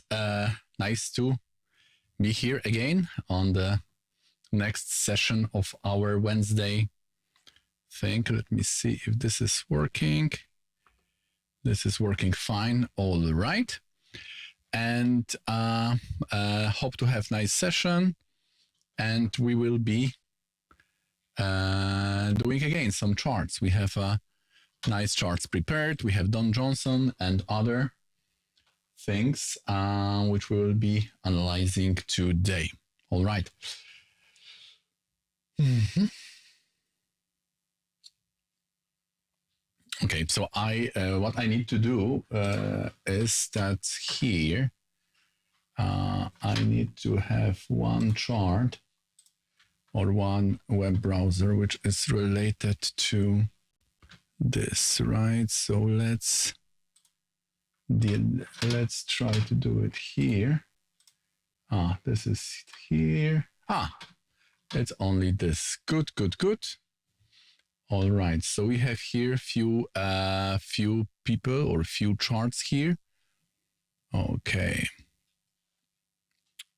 guys, nice to be here again on the next session of our Wednesday thing. Let me see if this is working. This is working fine. All right. And hope to have nice session. And we will be doing again some charts. We have nice charts prepared. We have Don Johnson and other things which we will be analyzing today. All right. Okay, so what I need to do is that here I need to have one chart or one web browser which is related to this, right? So let's try to do it here. This is here. It's only this. Good. All right. So we have here few people or few charts here. Okay.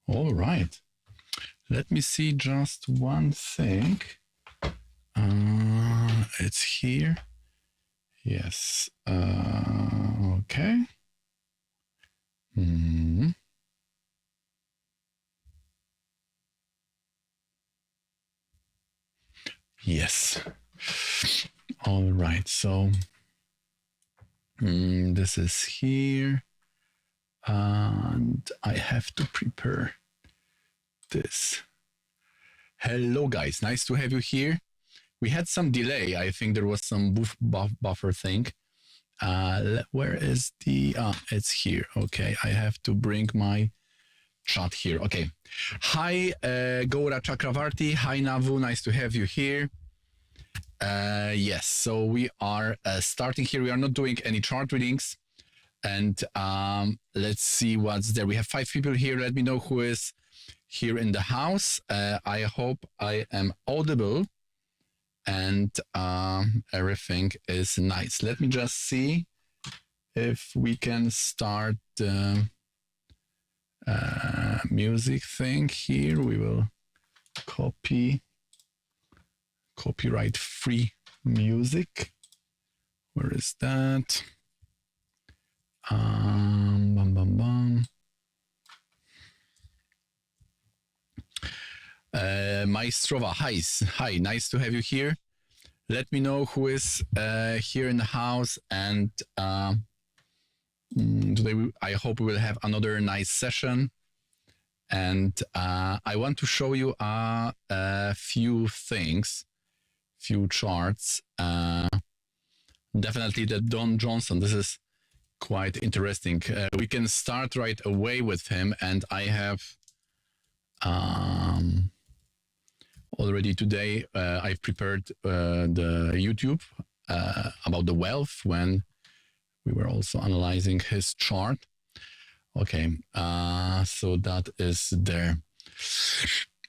All right. Let me see just one thing. It's here. Yes. Okay. Yes. All right. So this is here. And I have to prepare this. Hello, guys. Nice to have you here. We had some delay. I think there was some buffer thing. Where is the... it's here. Okay, I have to bring my chat here. Okay. Hi, Gaura Chakravarti. Hi, Navu. Nice to have you here. Yes, so we are starting here. We are not doing any chart readings. And let's see what's there. We have 5 people here. Let me know who is here in the house. I hope I am audible. And everything is nice. Let me just see if we can start the music thing here. We will copyright free music. Where is that? Maestrova, hi, nice to have you here. Let me know who is here in the house, and today I hope we will have another nice session. And I want to show you a few things, few charts. Definitely the Don Johnson, this is quite interesting. We can start right away with him, and I have already today I've prepared the YouTube about the wealth when we were also analyzing his chart. Okay, so that is there.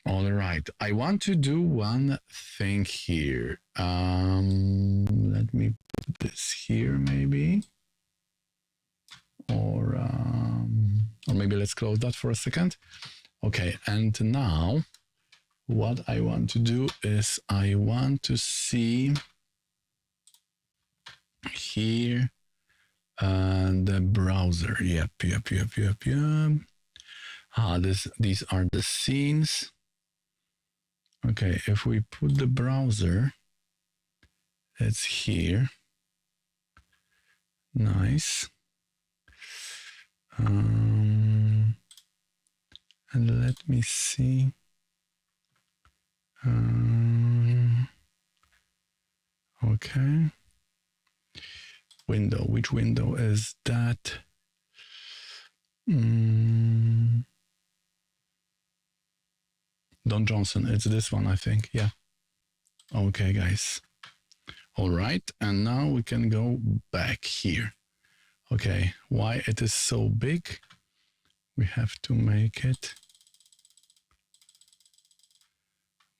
All right, I want to do one thing here. Let me put this here maybe. Or maybe let's close that for a second. Okay, and now what I want to do is I want to see here the browser. Yep. These are the scenes. Okay, if we put the browser, it's here. Nice. And let me see. Okay. Window. Which window is that? Don Johnson. It's this one, I think. Yeah. Okay, guys. All right. And now we can go back here. Okay. Why it is so big? We have to make it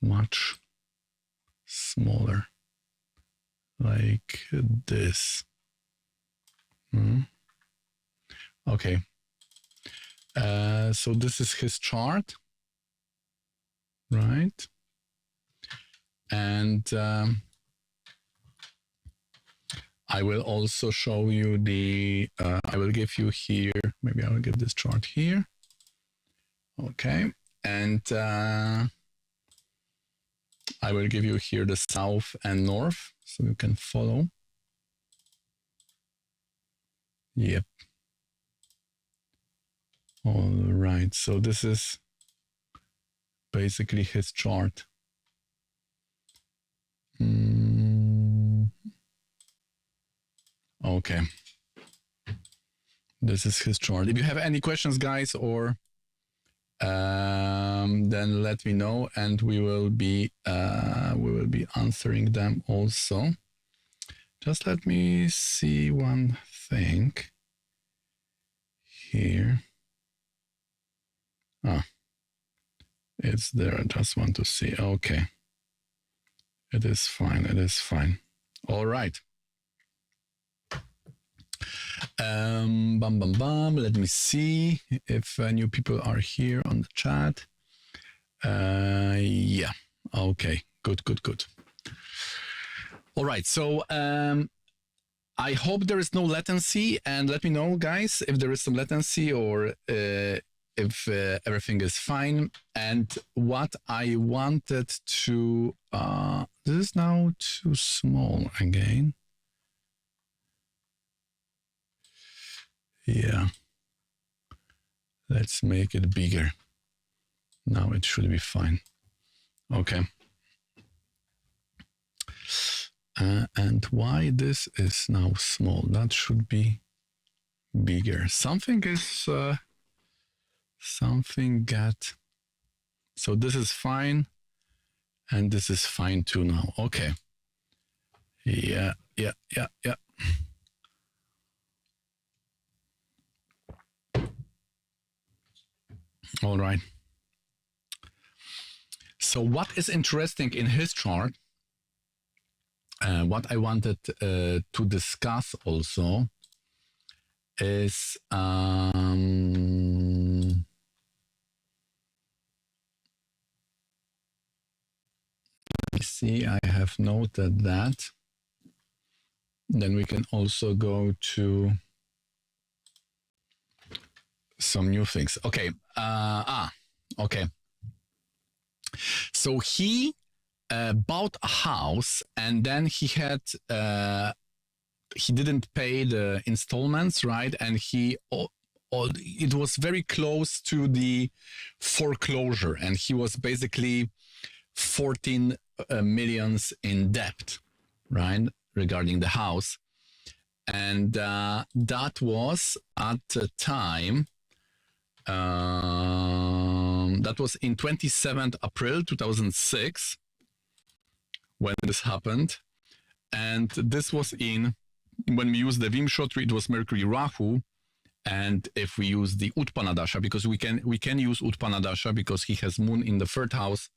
much smaller, like this. Okay, so this is his chart, right? And I will also show you the, I will give you here, maybe I will give this chart here. Okay. And I will give you here the south and north so you can follow. Yep. All right. So this is basically his chart. Okay. This is his chart. If you have any questions, guys, or then let me know, and we will be answering them also. Just let me see one thing here. Ah, it's there. I just want to see. Okay. It is fine. It is fine. All right. Let me see if new people are here on the chat. Yeah. Okay. Good. All right. So I hope there is no latency, and let me know, guys, if there is some latency or if everything is fine. And what I wanted to, this is now too small again. Yeah, let's make it bigger. Now it should be fine. Okay. And why this is now small? That should be bigger. Something is, something got, so this is fine. And this is fine too now. Okay. Yeah. All right. So what is interesting in his chart, what I wanted to discuss also is let me see, I have noted that. Then we can also go to some new things. Okay. Okay. So he bought a house, and then he had he didn't pay the installments, right? And it was very close to the foreclosure, and he was basically 14 millions in debt, right, regarding the house. And that was at the time, that was in 27th April 2006 when this happened. And this was when we use the Vimshotri, it was Mercury Rahu. And if we use the Utpana Dasha, because we can use Utpana Dasha because he has moon in the third house,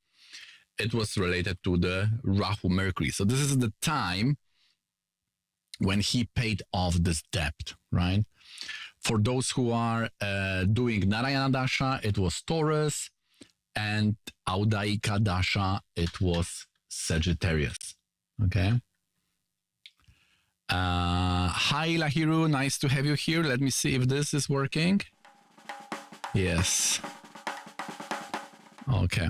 it was related to the Rahu Mercury. So this is the time when he paid off this debt, right? For those who are doing Narayana Dasha, it was Taurus, and Audayika Dasha, it was Sagittarius. Okay. Hi, Lahiru. Nice to have you here. Let me see if this is working. Yes. Okay.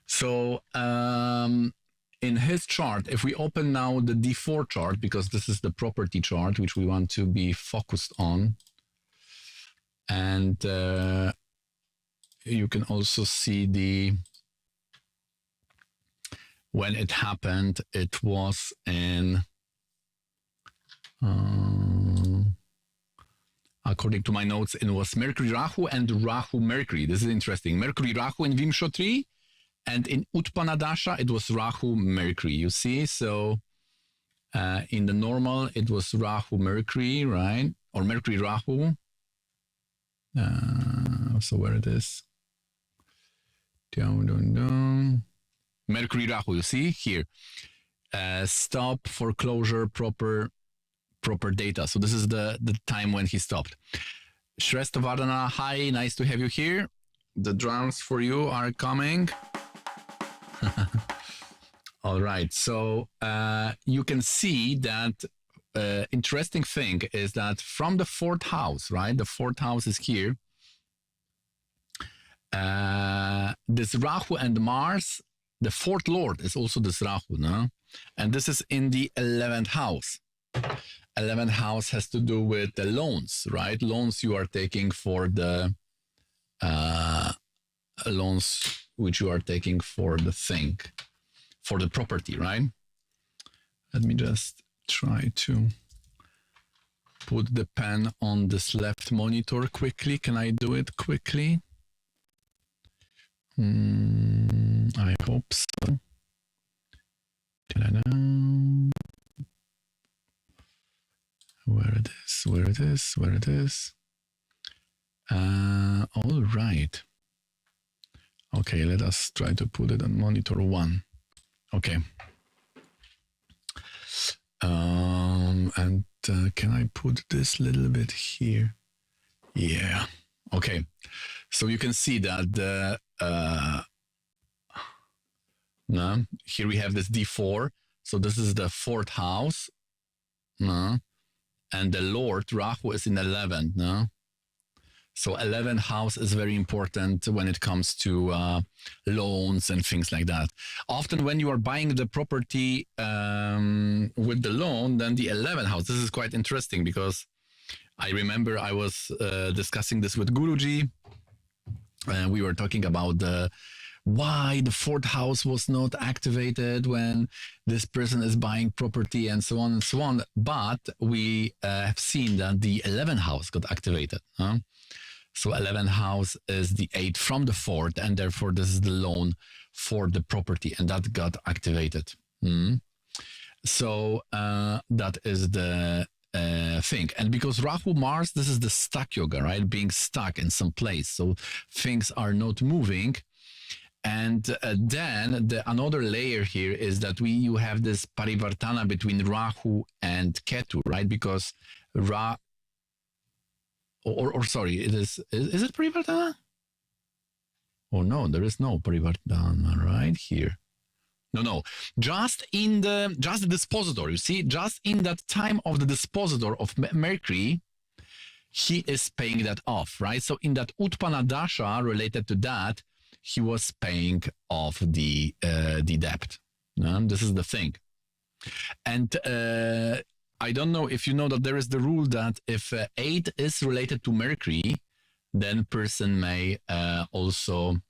So in his chart, if we open now the D4 chart, because this is the property chart, which we want to be focused on. And you can also see when it happened, it was in, according to my notes, it was Mercury Rahu and Rahu Mercury. This is interesting. Mercury Rahu in Vimshotri, and in Utpana Dasha, it was Rahu Mercury. You see, so in the normal, it was Rahu Mercury, right? Or Mercury Rahu. So where it is? Mercury Rahu, you see here. Stop, foreclosure, proper data. So this is the time when he stopped. Shrestovardhana, hi, nice to have you here. The drums for you are coming. All right, so you can see that interesting thing is that from the fourth house, right? The fourth house is here. This Rahu and Mars, the fourth lord is also this Rahu, no? And this is in the 11th house. 11th house has to do with the loans, right? Loans you are taking for the loans which you are taking for the thing, for the property, right? Let me just try to put the pen on this left monitor quickly. Can I do it quickly? I hope so. Ta-da-da. Where it is. All right. Okay, let us try to put it on monitor 1. Okay. And can I put this little bit here? Yeah. Okay. So you can see that the here we have this D4. So this is the fourth house. And the Lord, Rahu, is in 11th. No? So 11th house is very important when it comes to loans and things like that. Often when you are buying the property with the loan, then the 11th house, this is quite interesting because I remember I was discussing this with Guruji. And we were talking about why the fourth house was not activated when this person is buying property and so on and so on. But we have seen that the 11th house got activated. Huh? So 11th house is the 8th from the 4th, and therefore this is the loan for the property, and that got activated. So that is the thing. And because Rahu Mars, this is the stuck yoga, right? Being stuck in some place. So things are not moving. And then another layer here is that you have this parivartana between Rahu and Ketu, right? Because sorry, is it parivartana? Oh no, there is no parivartana right here. No, just the dispositor, you see, just in that time of the dispositor of Mercury, he is paying that off, right? So in that Utpana Dasha related to that, he was paying off the debt. This is the thing. And I don't know if you know that there is the rule that if 8 is related to Mercury, then person may also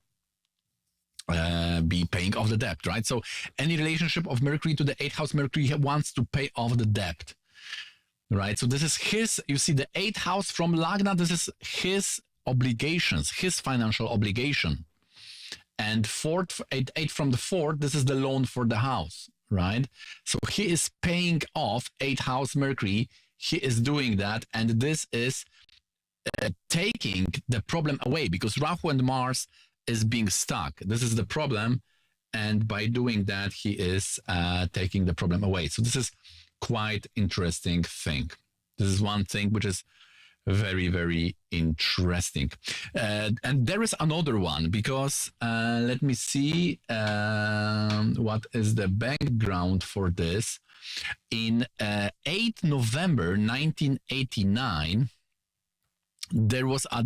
be paying off the debt, right? So any relationship of Mercury to the 8th house, Mercury wants to pay off the debt, right? So this is his, you see the 8th house from Lagna, this is his obligations, his financial obligation. And 8 from the 4th, this is the loan for the house, right? So he is paying off 8th house Mercury. He is doing that. And this is taking the problem away because Rahu and Mars is being stuck. This is the problem. And by doing that, he is taking the problem away. So this is quite interesting thing. This is one thing which is very, very interesting. And there is another one because let me see what is the background for this. In 8 November 1989, there was a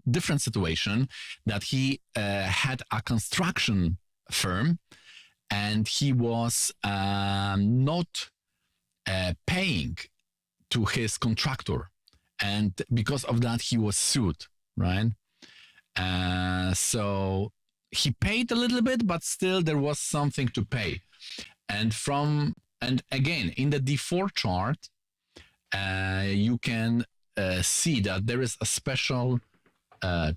different situation that he had a construction firm and he was not paying to his contractor. And because of that, he was sued, right? So he paid a little bit, but still there was something to pay. And again, in the D4 chart, you can see that there is a special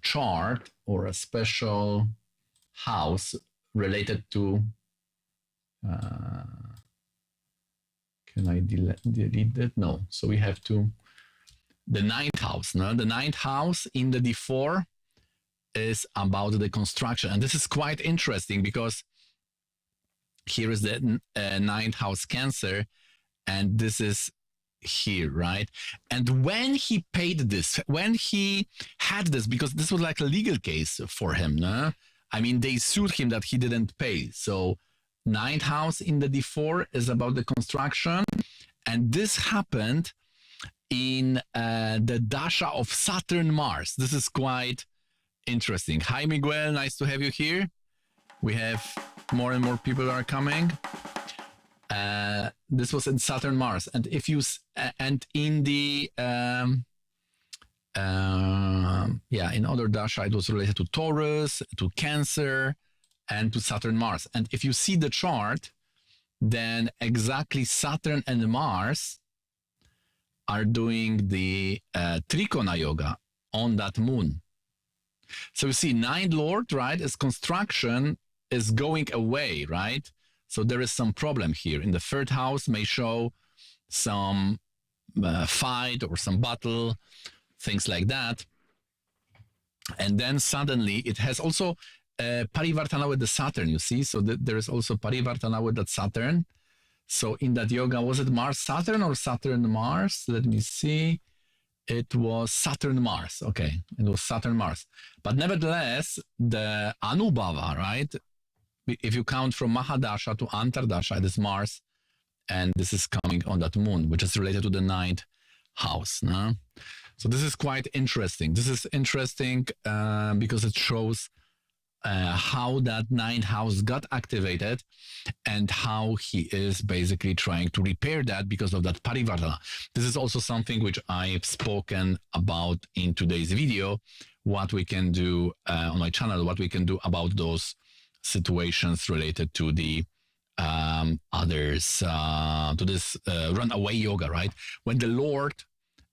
chart or a special house related to. Can I delete that? No. So we have to. The 9th house. No? The 9th house in the D4 is about the construction. And this is quite interesting because here is the 9th house Cancer. And this is here, right? And when he paid this, when he had this, because this was like a legal case for him, no? I mean, they sued him that he didn't pay. So ninth house in the D4 is about the construction. And this happened in the Dasha of Saturn Mars. This is quite interesting. Hi, Miguel. Nice to have you here. We have more and more people are coming. This was in Saturn Mars, and if you and in the in other Dasha it was related to Taurus, to Cancer, and to Saturn Mars. And if you see the chart, then exactly Saturn and Mars are doing the Trikona Yoga on that moon. So you see, ninth lord, right, is construction is going away, right? So there is some problem here. In the third house may show some fight or some battle, things like that. And then suddenly it has also Parivartana with the Saturn, you see? So there is also Parivartana with that Saturn. So in that yoga, was it Mars-Saturn or Saturn-Mars? Let me see. It was Saturn-Mars. Okay, it was Saturn-Mars. But nevertheless, the Anubhava, right? If you count from Mahadasha to Antardasha, it is Mars, and this is coming on that moon, which is related to the ninth house. No? So this is quite interesting. This is interesting because it shows how that ninth house got activated and how he is basically trying to repair that because of that Parivartana. This is also something which I've spoken about in today's video, what we can do on my channel, what we can do about those situations related to the others, to this runaway yoga, right? When the Lord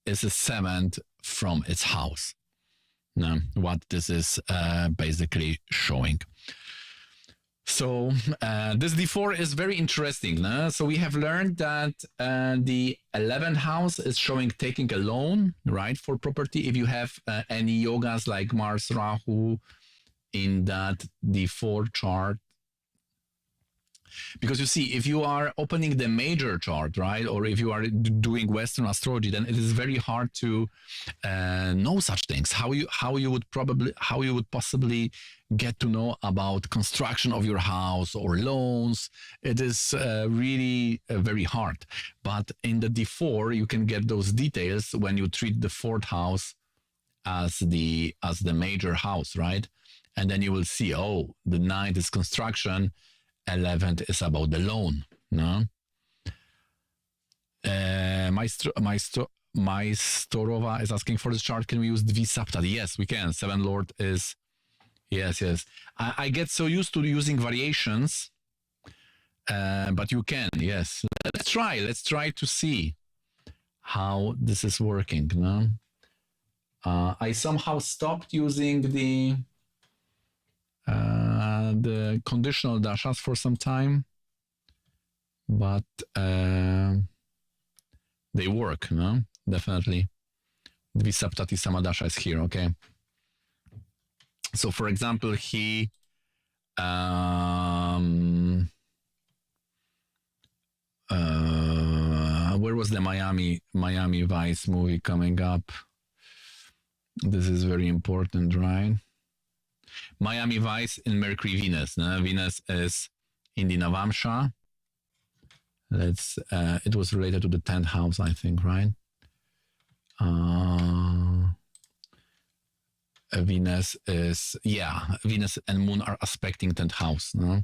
is a seventh from its house. Now, what this is basically showing. So this D4 is very interesting. No? So we have learned that the 11th house is showing taking a loan, right, for property. If you have any yogas like Mars, Rahu, in that D4 chart. Because you see, if you are opening the major chart, right, or if you are doing Western astrology, then it is very hard to know such things. How you would possibly get to know about construction of your house or loans. It is really very hard. But in the D4, you can get those details when you treat the fourth house as the major house, right? And then you will see, oh, the ninth is construction, 11th is about the loan. No, Storova is asking for this chart. Can we use Dvi Saptati? Yes, we can. Seven Lord is yes. I get so used to using variations, but you can. Yes, let's try. Let's try to see how this is working. No, I somehow stopped using the conditional dashas for some time, but they work, no? Definitely. Dvisaptati Samadasha is here, okay? So, for example, he where was the Miami Vice movie coming up? This is very important, right? Miami Vice in Mercury Venus. No? Venus is in the Navamsha. It was related to the 10th house, I think, right? Venus is, Venus and Moon are aspecting 10th house, no?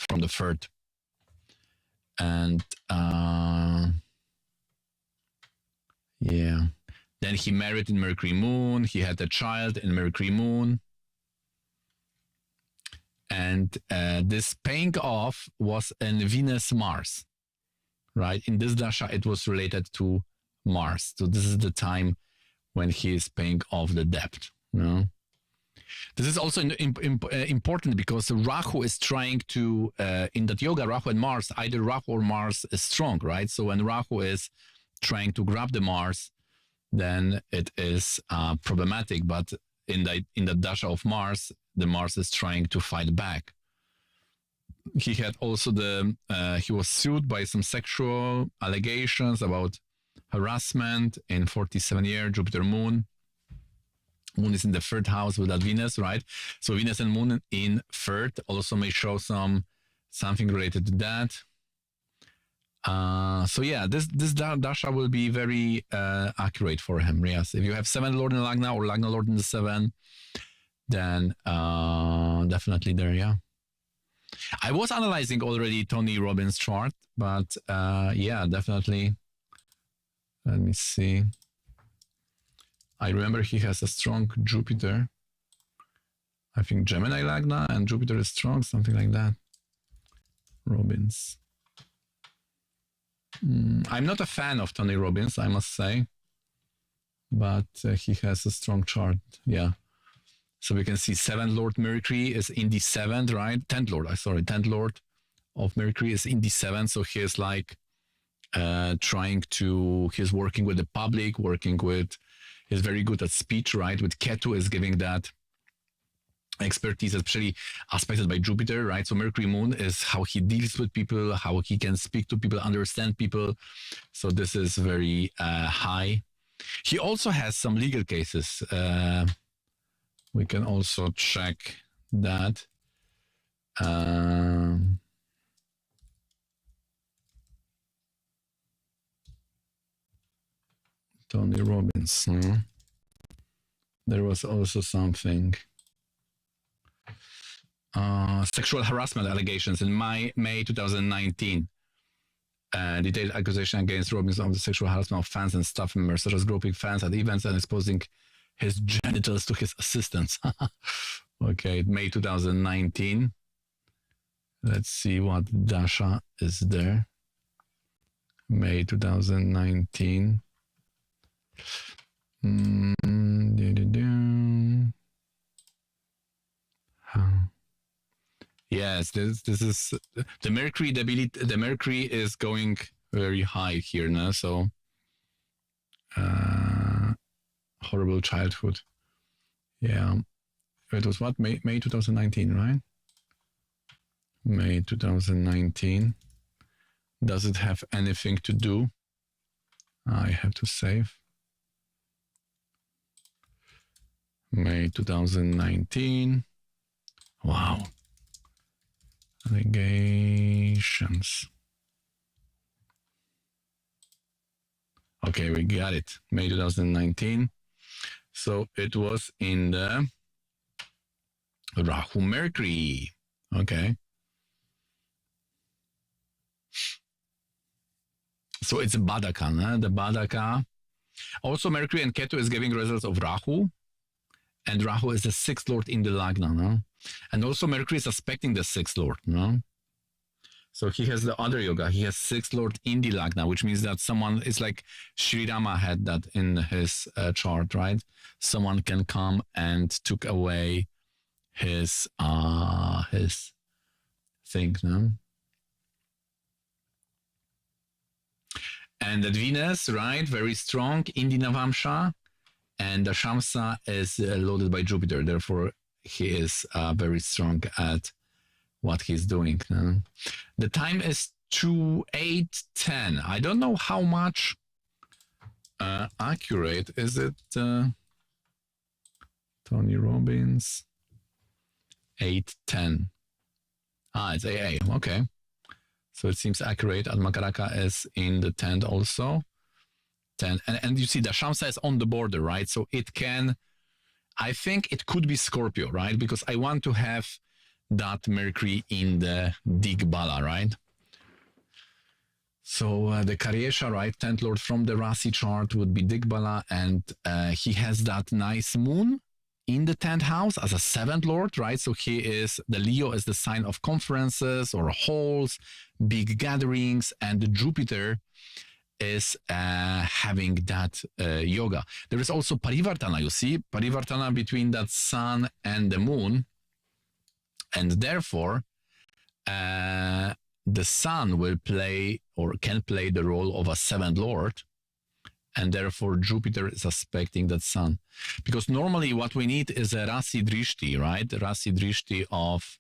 From the third. And then he married in Mercury Moon. He had a child in Mercury Moon. And this paying off was in Venus-Mars, right? In this Dasha, it was related to Mars. So this is the time when he is paying off the debt. No? This is also important because Rahu is trying to, in that yoga, Rahu and Mars, either Rahu or Mars is strong, right? So when Rahu is trying to grab the Mars, then it is problematic. But in the Dasha of Mars, the Mars is trying to fight back. He had also he was sued by some sexual allegations about harassment in 47 year, Jupiter Moon. Moon is in the third house with that Venus, right? So Venus and Moon in third also may show something related to that. So yeah, this Dasha will be very accurate for him. Yes, if you have 7th Lord in Lagna or Lagna Lord in the 7, then definitely there, yeah. I was analyzing already Tony Robbins' chart, but yeah, definitely. Let me see. I remember he has a strong Jupiter. I think Gemini Lagna and Jupiter is strong, something like that. Robbins. I'm not a fan of Tony Robbins, I must say, but he has a strong chart, yeah. So we can see 7th Lord Mercury is in the 7th, right? 10th Lord, 10th Lord of Mercury is in the 7th. So he's like he's working with the public, he's very good at speech, right? With Ketu is giving that expertise, especially aspected by Jupiter, right? So Mercury Moon is how he deals with people, how he can speak to people, understand people. So this is very high. He also has some legal cases. We can also check that. Tony Robbins. There was also something. Sexual harassment allegations in May 2019. Detailed accusation against Robbins of the sexual harassment of fans and staff members, such as groping fans at events and exposing his genitals to his assistants. Okay, May 2019. Let's see what Dasha is there. May 2019. Yes, this is the Mercury. The Mercury is going very high here now. So horrible childhood. Yeah, it was what May 2019, right? May 2019. Does it have anything to do? I have to save. May 2019. Wow. Allegations. Okay, we got it. May 2019. So it was in the Rahu Mercury. Okay. So it's a Badaka, the Badaka. Also, Mercury and Ketu is giving results of Rahu. And Rahu is the 6th Lord in the Lagna, no? And also Mercury is aspecting the 6th Lord, no? So he has the other yoga. He has 6th Lord in the Lagna, which means that someone, it's like Sri Rama had that in his chart, right? Someone can come and took away his thing, no? And that Venus, right, very strong in the Navamsha, and the Shamsa is loaded by Jupiter. Therefore, he is very strong at what he's doing. No? The time is 2:08:10. I don't know how much accurate is it. Tony Robbins, 8:10. It's AA. Okay. So it seems accurate. Makaraka is in the 10th also. 10. And you see the Shamsa is on the border, right? So it can, I think it could be Scorpio, right? Because I want to have that Mercury in the Digbala, right? So the Karyesha, right? 10th Lord from the Rasi chart would be Digbala, and he has that nice moon in the 10th house as a 7th Lord, right? So he is, the Leo is the sign of conferences or halls, big gatherings, and the Jupiter is having that yoga. There is also Parivartana, you see, Parivartana between that sun and the moon, and therefore the sun will play or can play the role of a 7th Lord, and therefore Jupiter is aspecting that sun. Because normally what we need is a Rasi Drishti, right? The Rasi Drishti of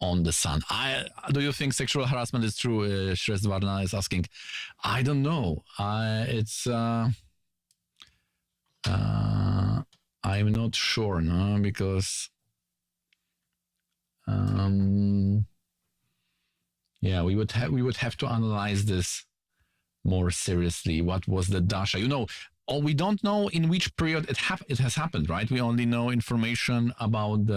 on the sun. Do you think sexual harassment is true? Shresvarna is asking. I don't know. I'm not sure, no, because yeah, we would have to analyze this more seriously. What was the Dasha? We don't know in which period it has happened, right? We only know information about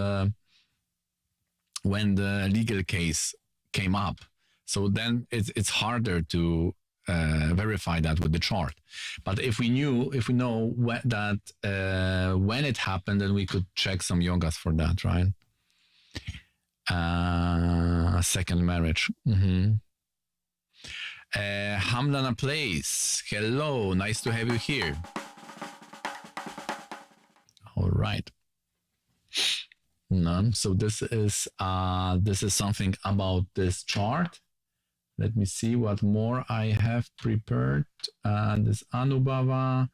when the legal case came up. So then it's harder to verify that with the chart. But if we know that when it happened, then we could check some yogas for that, right? Second marriage. Hamdana Place. Hello, nice to have you here. All right. So this is something about this chart. Let me see what more I have prepared. This Anubhava.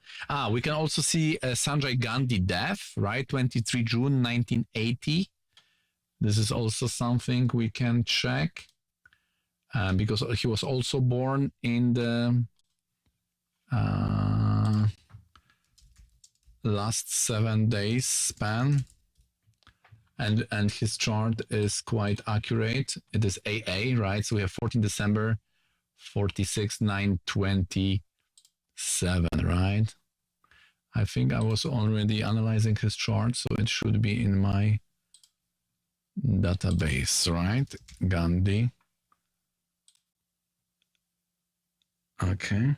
We can also see Sanjay Gandhi death, right? 23 June 1980. This is also something we can check because he was also born in the last 7 days span. And his chart is quite accurate. It is AA, right? So we have 14 December, 46, 927, right? I think I was already analyzing his chart, so it should be in my database, right? Gandhi. Okay.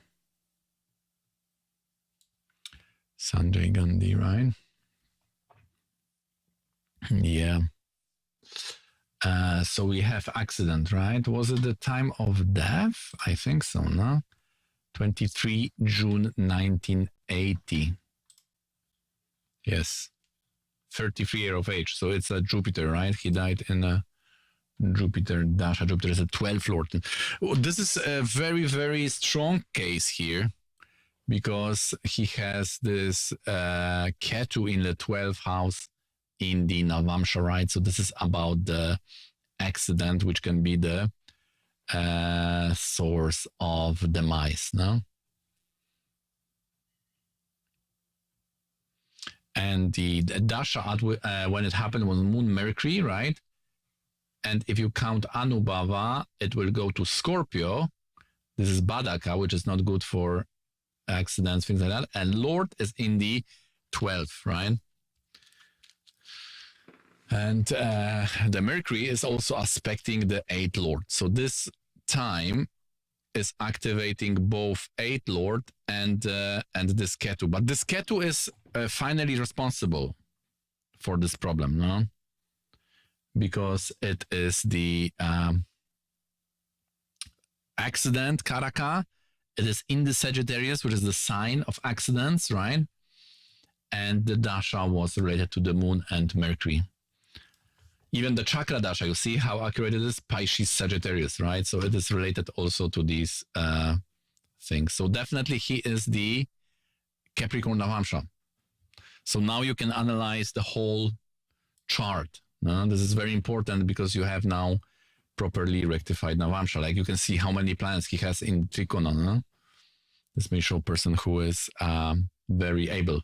Sanjay Gandhi, right? Yeah. So we have accident, right? Was it the time of death? I think so, no? 23 June 1980. Yes. 33 years of age. So it's a Jupiter, right? He died in a Jupiter, Dasha. Jupiter is a 12th Lord. This is a very, very strong case here because he has this Ketu in the 12th house in the Navamsha, right? So this is about the accident, which can be the source of demise, no? And the Dasha, when it happened, was Moon Mercury, right? And if you count Anubhava, it will go to Scorpio. This is Badaka, which is not good for accidents, things like that. And Lord is in the 12th, right? And the Mercury is also aspecting the 8th Lord. So this time is activating both 8th Lord and this Ketu. But this Ketu is finally responsible for this problem, no? Because it is the accident, Karaka. It is in the Sagittarius, which is the sign of accidents, right? And the Dasha was related to the Moon and Mercury. Even the Chakra Dasha, you see how accurate it is? Pisces Sagittarius, right? So it is related also to these things. So definitely he is the Capricorn Navamsha. So now you can analyze the whole chart. This is very important because you have now properly rectified Navamsha. Like you can see how many planets he has in Trikona. No? This may show a person who is very able.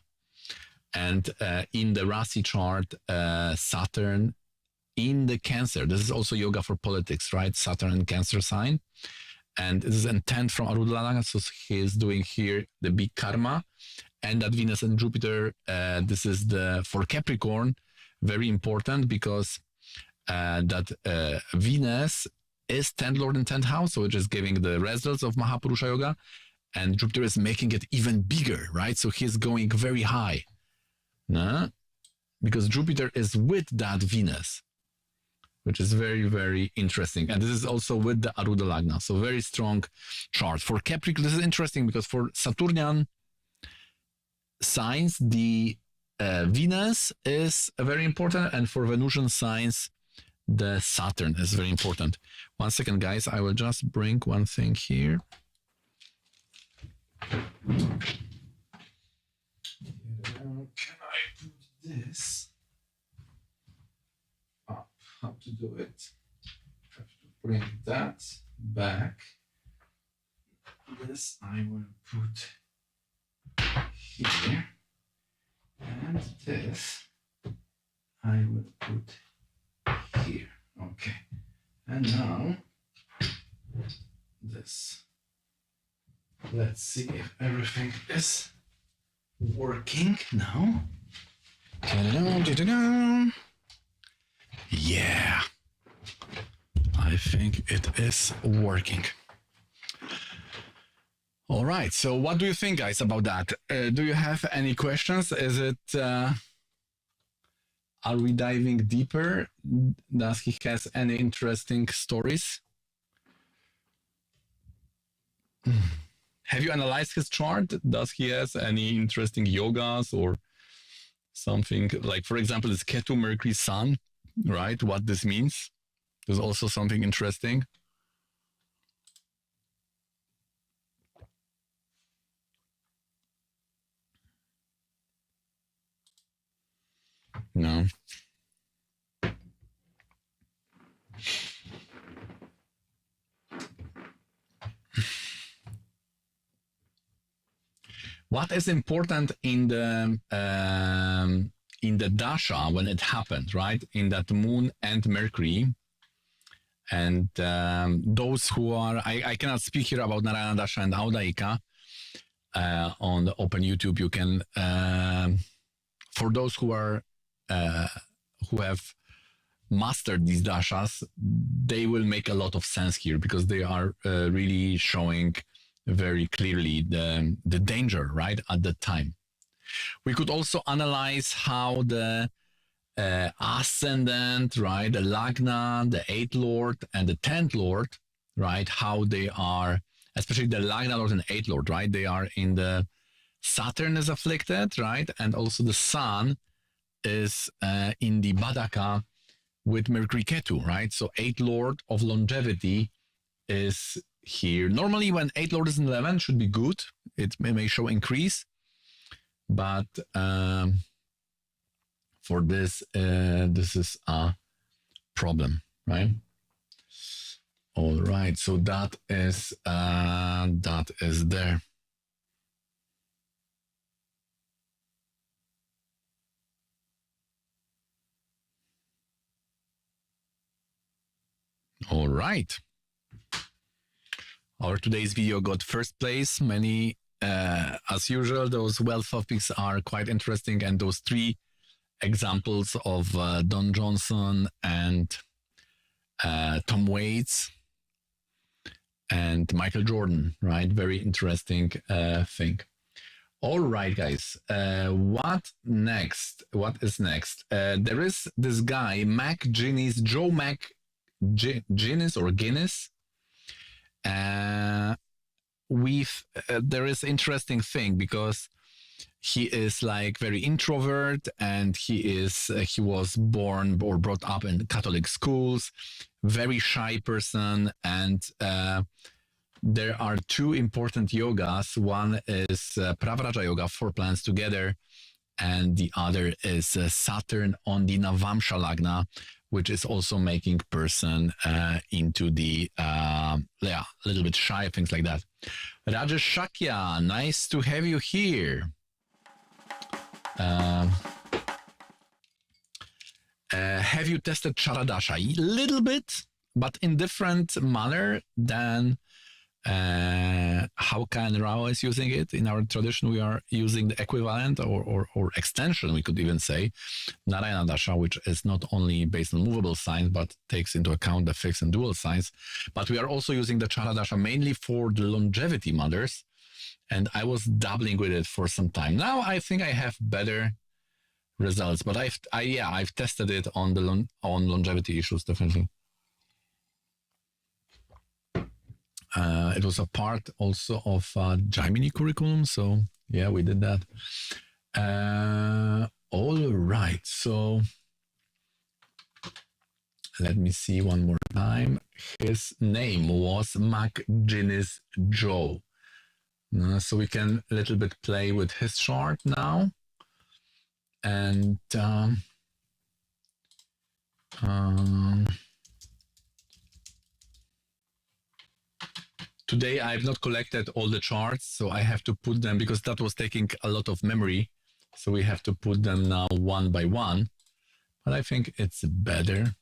And in the Rasi chart, Saturn in the Cancer. This is also yoga for politics, right? Saturn in Cancer sign. And this is intent from Arudalana. So he is doing here the big karma. And that Venus and Jupiter, this is for Capricorn, very important because that Venus is 10th Lord in 10th house, so it is giving the results of Mahapurusha Yoga, and Jupiter is making it even bigger, right? So he's going very high, because Jupiter is with that Venus, which is very, very interesting. And this is also with the Aruda Lagna, so very strong chart. For Capricorn, this is interesting because for Saturnian signs, the Venus is very important, and for Venusian signs, the Saturn is very important. 1 second, guys. I will just bring one thing here. Can I put this up? How to do it? bring that back. This I will put here. And this I will put here. Okay. And now this. Let's see if everything is working now. Yeah. I think it is working. All right. So what do you think, guys, about that? Do you have any questions? Is it... are we diving deeper? Does he has any interesting stories? Have you analyzed his chart? Does he has any interesting yogas or something? Like, for example, this Ketu Mercury Sun, right? What this means? There's also something interesting. No. What is important in the Dasha when it happened, right? In that Moon and Mercury, and those who are, I cannot speak here about Narayana, Dasha, and Audayika. On the open YouTube, you can, for those who are who have mastered these dashas, they will make a lot of sense here because they are really showing very clearly the danger, right, at that time. We could also analyze how the ascendant, right, the Lagna, the 8th Lord, and the 10th Lord, right, how they are, especially the Lagna Lord and 8th Lord, right, they are in the Saturn is afflicted, right, and also the Sun is in the Badaka with Mercury Ketu, right? So 8th Lord of longevity is here. Normally when 8th Lord is in 11 should be good. It may show increase, but for this, this is a problem, right? All right, so that is there. All right. Our today's video got first place. Many, as usual, those wealth topics are quite interesting, and those 3 examples of Don Johnson and Tom Waits and Michael Jordan, right? Very interesting thing. All right, guys. What next? What is next? There is this guy, Mac Guinness, Joe Mac Guinness or Guinness. There is interesting thing because he is like very introvert, and he was born or brought up in Catholic schools, very shy person, and there are 2 important yogas. One is Pravraja Yoga, 4 planets together, and the other is Saturn on the Navamsha Lagna, which is also making person into the, little bit shy, things like that. Rajesh Shakya, nice to have you here. Have you tested Charadasha? A little bit, but in different manner than how Khan Rao is using it. In our tradition, we are using the equivalent or extension, we could even say, Narayana Dasha, which is not only based on movable signs, but takes into account the fixed and dual signs. But we are also using the Chara Dasha mainly for the longevity mothers. And I was dabbling with it for some time. Now I think I have better results, but I've tested it on on longevity issues, definitely. It was a part also of Gemini curriculum, so yeah, we did that. All right, so let me see one more time. His name was McGinnis Joe. So we can a little bit play with his chart now. And today I've not collected all the charts, so I have to put them because that was taking a lot of memory. So we have to put them now one by one. But I think it's better.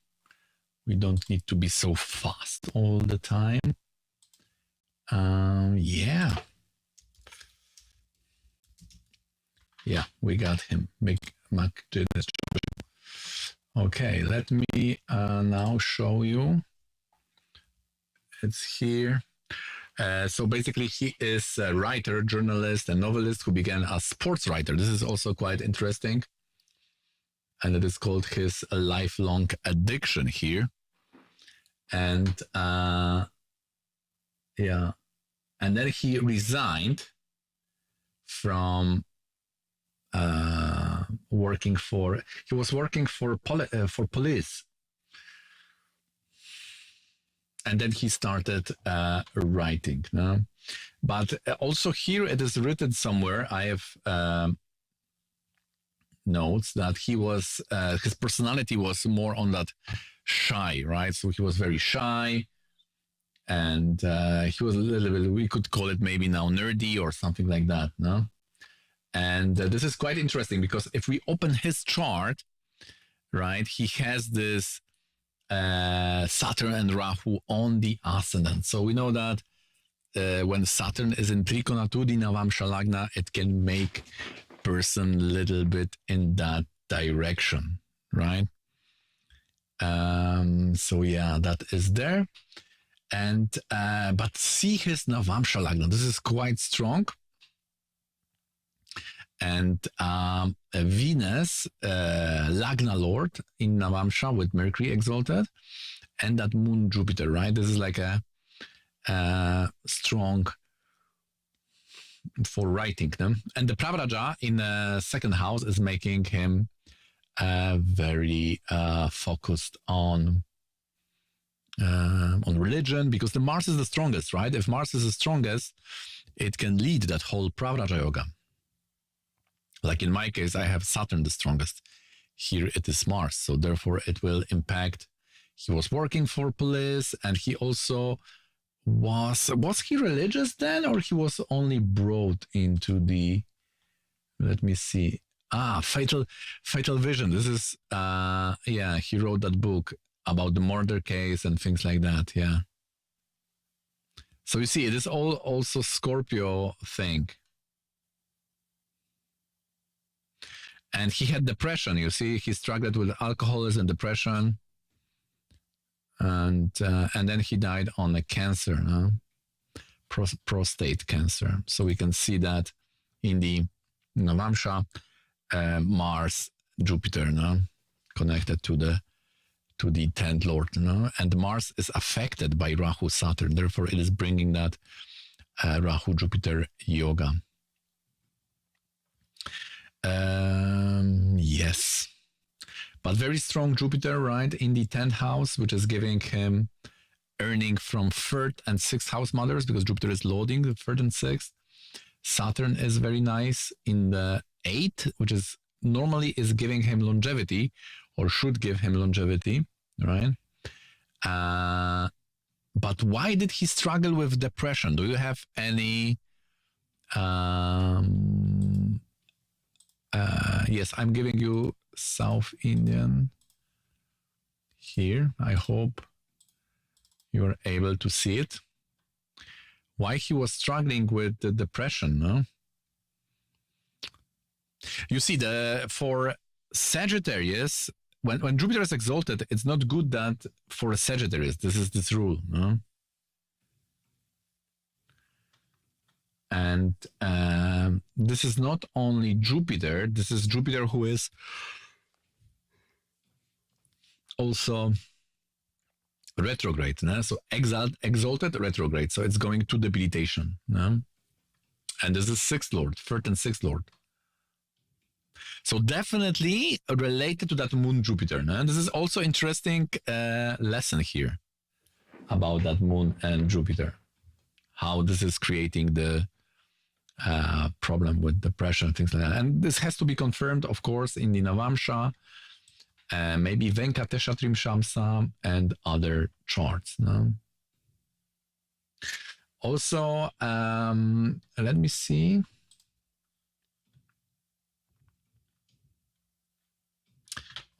We don't need to be so fast all the time. Yeah. Yeah, we got him. Okay, let me now show you. It's here. So basically, he is a writer, journalist, and novelist who began as sports writer. This is also quite interesting. And it is called his lifelong addiction here. And yeah, and then he resigned from working for. He was working for police, and then he started writing. No? But also here it is written somewhere. I have notes that he was his personality was more on that shy, right? So he was very shy, and he was a little bit, we could call it maybe now nerdy or something like that, no? And this is quite interesting because if we open his chart, right, he has this Saturn and Rahu on the ascendant. So we know that when Saturn is in Trikonatudi Navamsha Lagna, it can make person a little bit in that direction, right? So yeah, that is there. And but see his Navamsha Lagna. This is quite strong. And Venus, Lagna Lord in Navamsha with Mercury exalted, and that Moon Jupiter, right? This is like a strong for writing them. And the Pravraja in the second house is making him very focused on religion, because the Mars is the strongest, right? If Mars is the strongest, it can lead that whole Pravraja yoga. Like in my case, I have Saturn the strongest. Here it is Mars, so therefore it will impact. He was working for police, and he also was he religious then, or he was only brought into the, let me see, fatal vision. This is yeah, he wrote that book about the murder case and things like that. Yeah, so you see, it is all also Scorpio thing. And he had depression. You see, he struggled with alcoholism, depression, and then he died on a cancer, no? Prostate cancer. So we can see that in the Navamsha, Mars, Jupiter, no? Connected to the 10th Lord, no? And Mars is affected by Rahu, Saturn. Therefore, it is bringing that Rahu, Jupiter yoga. Yes, but very strong Jupiter, right, in the 10th house, which is giving him earning from 3rd and 6th house mothers, because Jupiter is loading the 3rd and 6th. Saturn is very nice in the 8th, which is normally is giving him longevity, or should give him longevity, right? But why did he struggle with depression? Do you have any yes, I'm giving you South Indian here. I hope you're able to see it. Why he was struggling with the depression, no? You see, for Sagittarius, when Jupiter is exalted, it's not good that for a Sagittarius. This is this rule, no? And this is not only Jupiter, this is Jupiter who is also retrograde. No? So exalted retrograde. So it's going to debilitation. No? And this is 6th Lord, 3rd and 6th Lord. So definitely related to that Moon Jupiter. No? This is also interesting lesson here about that Moon and Jupiter. How this is creating the problem with depression, things like that. And this has to be confirmed, of course, in the Navamsha, maybe Venkatesha Trimshamsa and other charts. No? Also, let me see.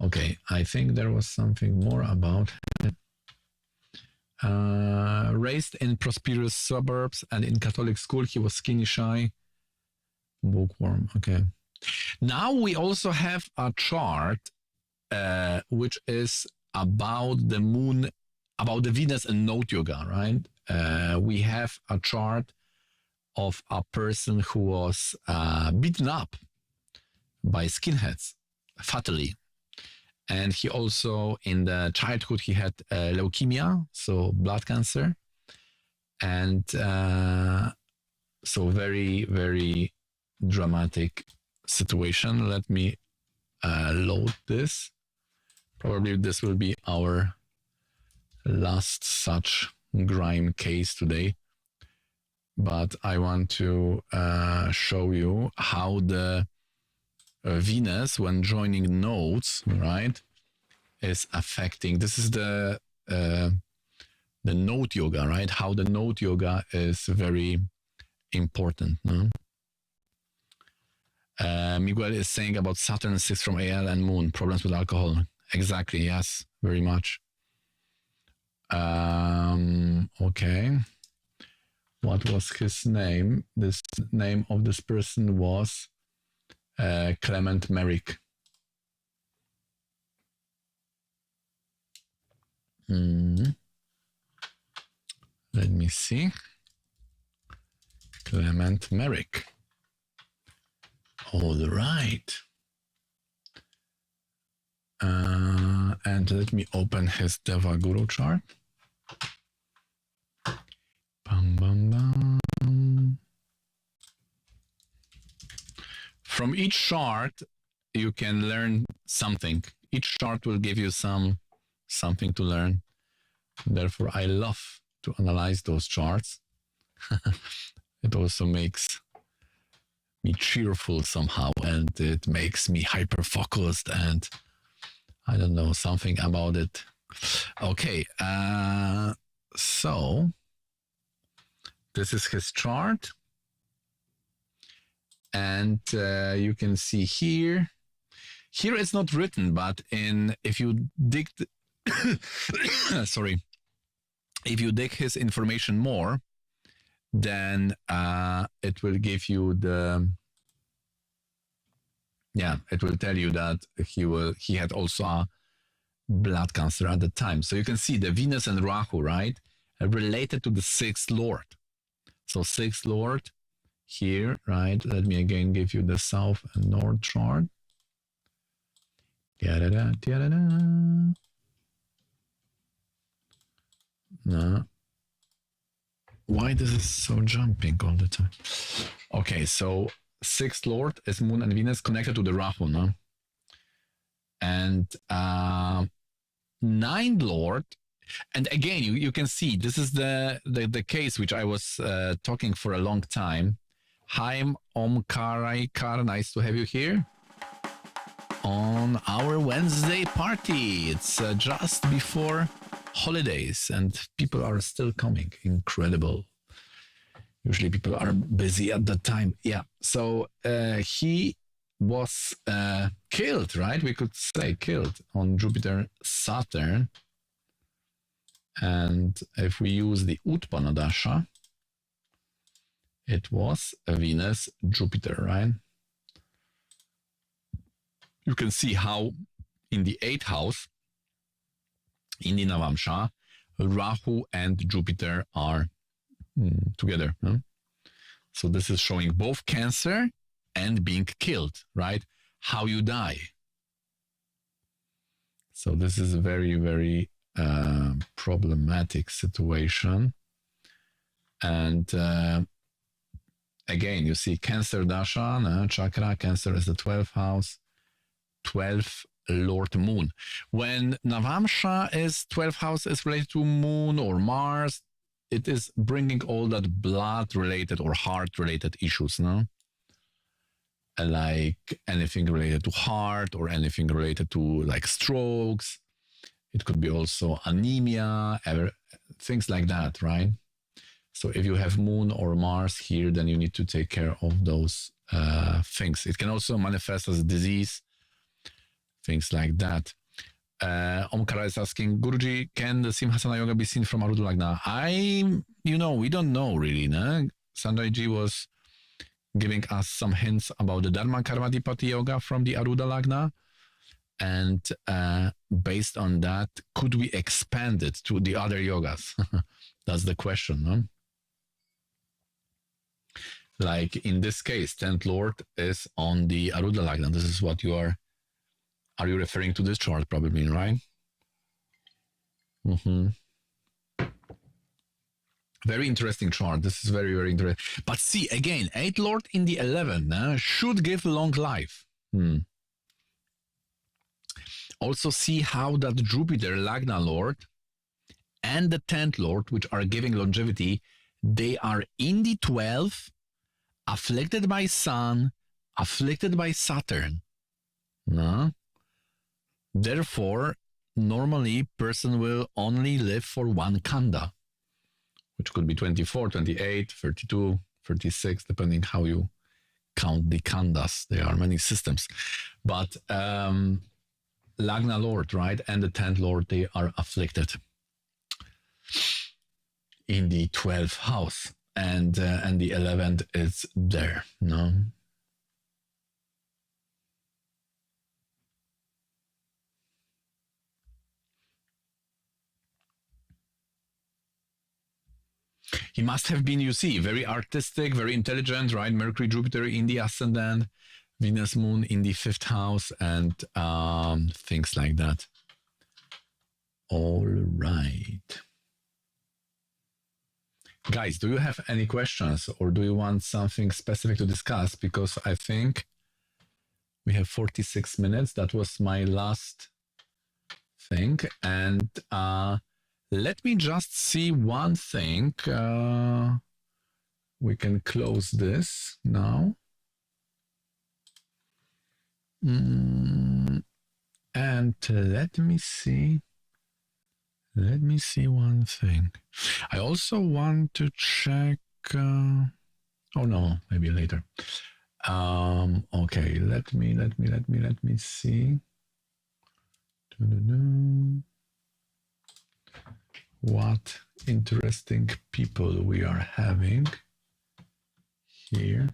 Okay, I think there was something more about it. Raised in prosperous suburbs and in Catholic school, he was skinny, shy, bookworm. Okay. Now we also have a chart which is about the moon, about the Venus and Node Yoga, right? We have a chart of a person who was beaten up by skinheads, fatally. And he also, in the childhood, he had leukemia, so blood cancer. And so very, very dramatic situation. Let me load this. Probably this will be our last such grime case today. But I want to show you how the Venus, when joining nodes, right, is affecting. This is the node yoga, right? How the node yoga is very important. No? Miguel is saying about Saturn 6 from AL and Moon, problems with alcohol. Exactly, yes, very much. Okay. What was his name? This name of this person was Clement Merrick. Let me see. Clement Merrick. All right. And let me open his Deva Guru chart. Bum, bum, bum. From each chart, you can learn something. Each chart will give you something to learn. Therefore, I love to analyze those charts. It also makes me cheerful somehow, and it makes me hyper-focused, and I don't know, something about it. Okay, so this is his chart. And you can see here it's not written, but if you dig, sorry, if you dig his information more, then it will give you it will tell you that he had also a blood cancer at the time. So you can see the Venus and Rahu, right, are related to the sixth lord. So sixth lord here, right? Let me again give you the south and north chart. No. Why this is so jumping all the time? Okay, so sixth lord is Moon and Venus connected to the Rahu, no? And ninth lord, and again, you can see this is the case which I was talking for a long time. Hi, Omkaraikar, nice to have you here on our Wednesday party. It's just before holidays and people are still coming. Incredible. Usually people are busy at that time. Yeah. So he was killed, right? We could say killed on Jupiter, Saturn. And if we use the Utpana Dasha, it was a Venus, Jupiter, right? You can see how in the 8th house, in the Navamsha, Rahu and Jupiter are together. No? So this is showing both cancer and being killed, right? How you die. So this is a very, very problematic situation. And again, you see Cancer Dasha, Chakra, Cancer is the 12th house, 12th Lord Moon. When Navamsha is 12th house is related to Moon or Mars, it is bringing all that blood-related or heart-related issues, no? Like anything related to heart or anything related to like strokes. It could be also anemia, things like that, right? So if you have Moon or Mars here, then you need to take care of those things. It can also manifest as a disease, things like that. Omkara is asking, Guruji, can the Simhasana Yoga be seen from Arudha Lagna? We don't know really. No? Sanjay Ji was giving us some hints about the Dharma Karmadipati Yoga from the Arudha Lagna. And based on that, could we expand it to the other yogas? That's the question, no? Like in this case, 10th Lord is on the Arudha Lagna. This is what you are you referring to this chart probably, right? Very interesting chart. This is very, very interesting. But see, again, 8th Lord in the 11th should give long life. Also see how that Jupiter, Lagna Lord, and the 10th Lord, which are giving longevity, they are in the 12th, afflicted by Sun, afflicted by Saturn. No? Therefore, normally person will only live for one kanda, which could be 24, 28, 32, 36, depending how you count the kandas. There are many systems. But Lagna Lord, right, and the 10th Lord, they are afflicted in the 12th house. And the 11th is there, no? He must have been, you see, very artistic, very intelligent, right? Mercury, Jupiter in the ascendant, Venus, Moon in the 5th house, and things like that. All right. Guys, do you have any questions or do you want something specific to discuss? Because I think we have 46 minutes. That was my last thing. And let me just see one thing. We can close this now. And let me see. Let me see one thing. I also want to check. Oh no, maybe later. Okay, let me see. What interesting people we are having here.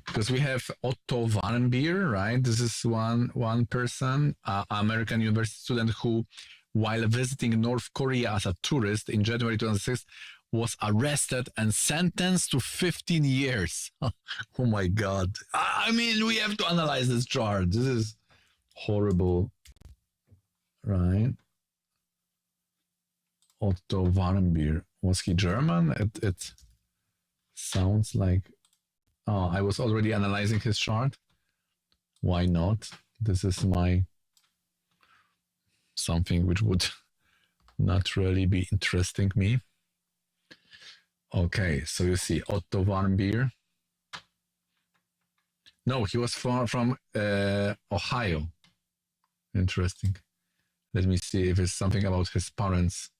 Because we have Otto Warmbier, right? This is one person, American university student who, while visiting North Korea as a tourist in January 2006, was arrested and sentenced to 15 years. Oh my God. I mean, we have to analyze this chart. This is horrible, right? Otto Warmbier. Was he German? It sounds like... Oh, I was already analyzing his chart. Why not? This is my something which would not really be interesting me. Okay, so you see Otto Warmbier. No, he was from Ohio. Interesting. Let me see if it's something about his parents,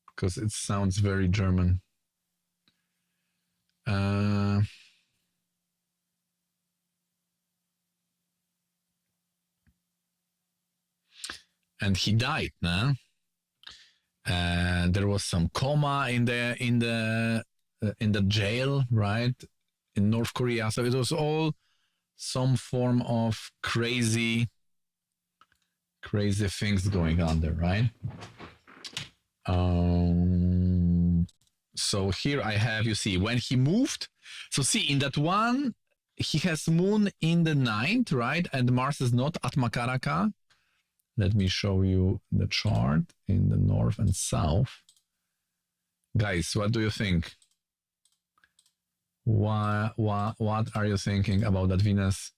because it sounds very German. And he died, no? And there was some coma in the jail, right, in North Korea. So it was all some form of crazy things going on there, right? So here I have, you see, when he moved. So see, in that one, he has Moon in the 9th, right? And Mars is not at Makaraka. Let me show you the chart in the north and south. Guys, what do you think? What are you thinking about that Venus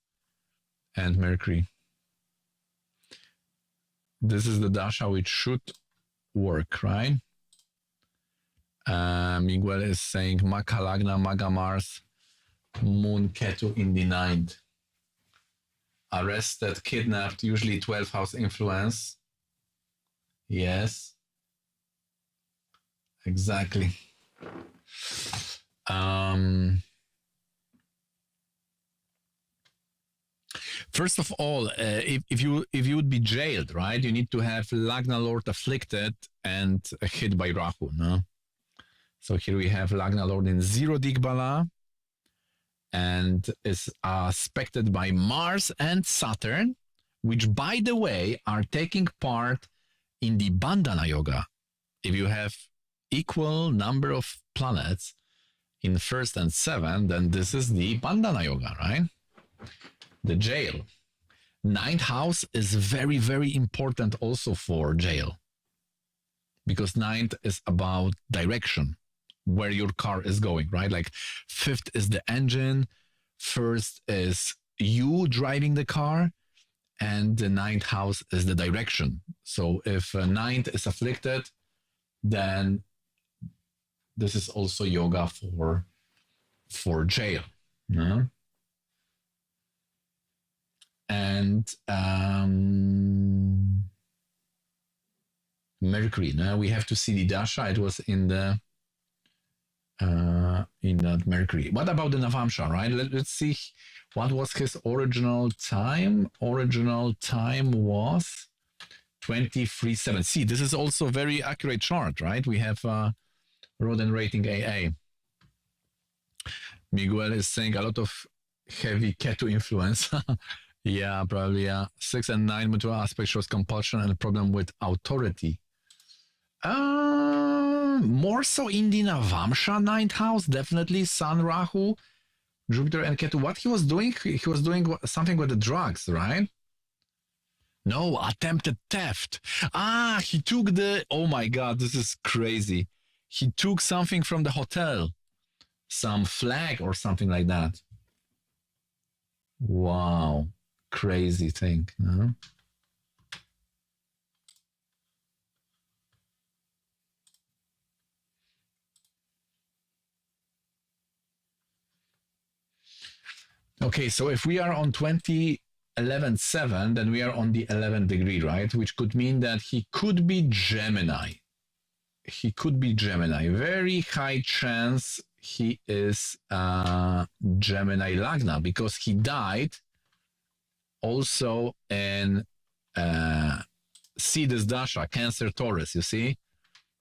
and Mercury? This is the Dasha which should work, right? Miguel is saying Magha Lagna, Magha Mars, Moon Ketu in the 9th. Arrested, kidnapped, usually 12th house influence. Yes. Exactly. First of all, if you would be jailed, right, you need to have Lagna Lord afflicted and hit by Rahu, no? So here we have Lagna Lord in 0 Digbala and is aspected by Mars and Saturn, which, by the way, are taking part in the Bandhana Yoga. If you have equal number of planets in 1st and 7th, then this is the Bandhana Yoga, right? The jail. 9th house is very, very important also for jail, because 9th is about direction, where your car is going, right? Like 5th is the engine, 1st is you driving the car, and the 9th house is the direction. So if 9th is afflicted, then this is also yoga for jail. No? And Mercury. Now we have to see the Dasha. It was in the that Mercury. What about the Navamsha, right? Let's see what was his original time. Original time was 23.7. See, this is also a very accurate chart, right? We have Rodent rating AA. Miguel is saying a lot of heavy Ketu influence. Yeah, probably. 6 and 9 mutual aspect shows compulsion and a problem with authority. More so in the Navamsha 9th house, definitely Sun, Rahu, Jupiter, and Ketu. What he was doing? He was doing something with the drugs, right? No, attempted theft. He took oh my God, this is crazy. He took something from the hotel, some flag or something like that. Wow, crazy thing, no? Okay, so if we are on 2011-7, then we are on the 11th degree, right? Which could mean that he could be Gemini. He could be Gemini. Very high chance he is Gemini Lagna, because he died also in see this Dasha, Cancer Taurus, you see?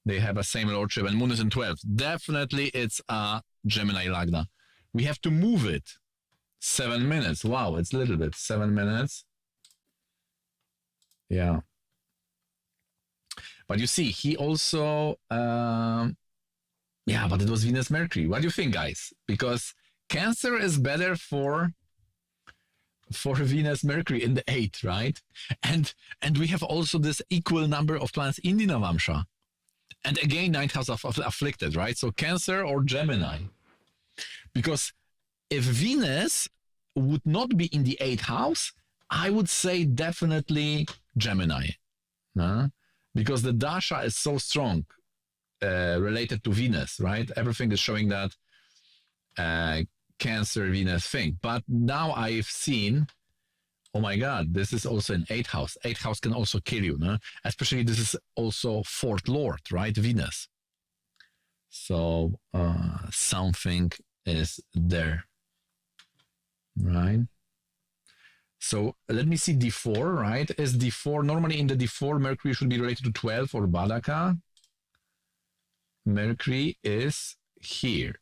They have a same lordship and Moon is in 12th. Definitely it's a Gemini Lagna. We have to move it. 7 minutes. Wow, it's a little bit. 7 minutes. Yeah. But you see, he also, yeah, but it was Venus Mercury. What do you think, guys? Because Cancer is better for Venus Mercury in the 8th, right? And we have also this equal number of planets in the Navamsha. And again, 9th house of afflicted, right? So Cancer or Gemini. Because if Venus would not be in the 8th house, I would say definitely Gemini. Because the Dasha is so strong related to Venus, right? Everything is showing that Cancer, Venus thing. But now I've seen, oh my God, this is also an 8th house. 8th house can also kill you, no? Especially this is also 4th Lord, right? Venus. So something is there, right? So let me see D4, right? Is D4, normally in the D4, Mercury should be related to 12 or Badaka. Mercury is here,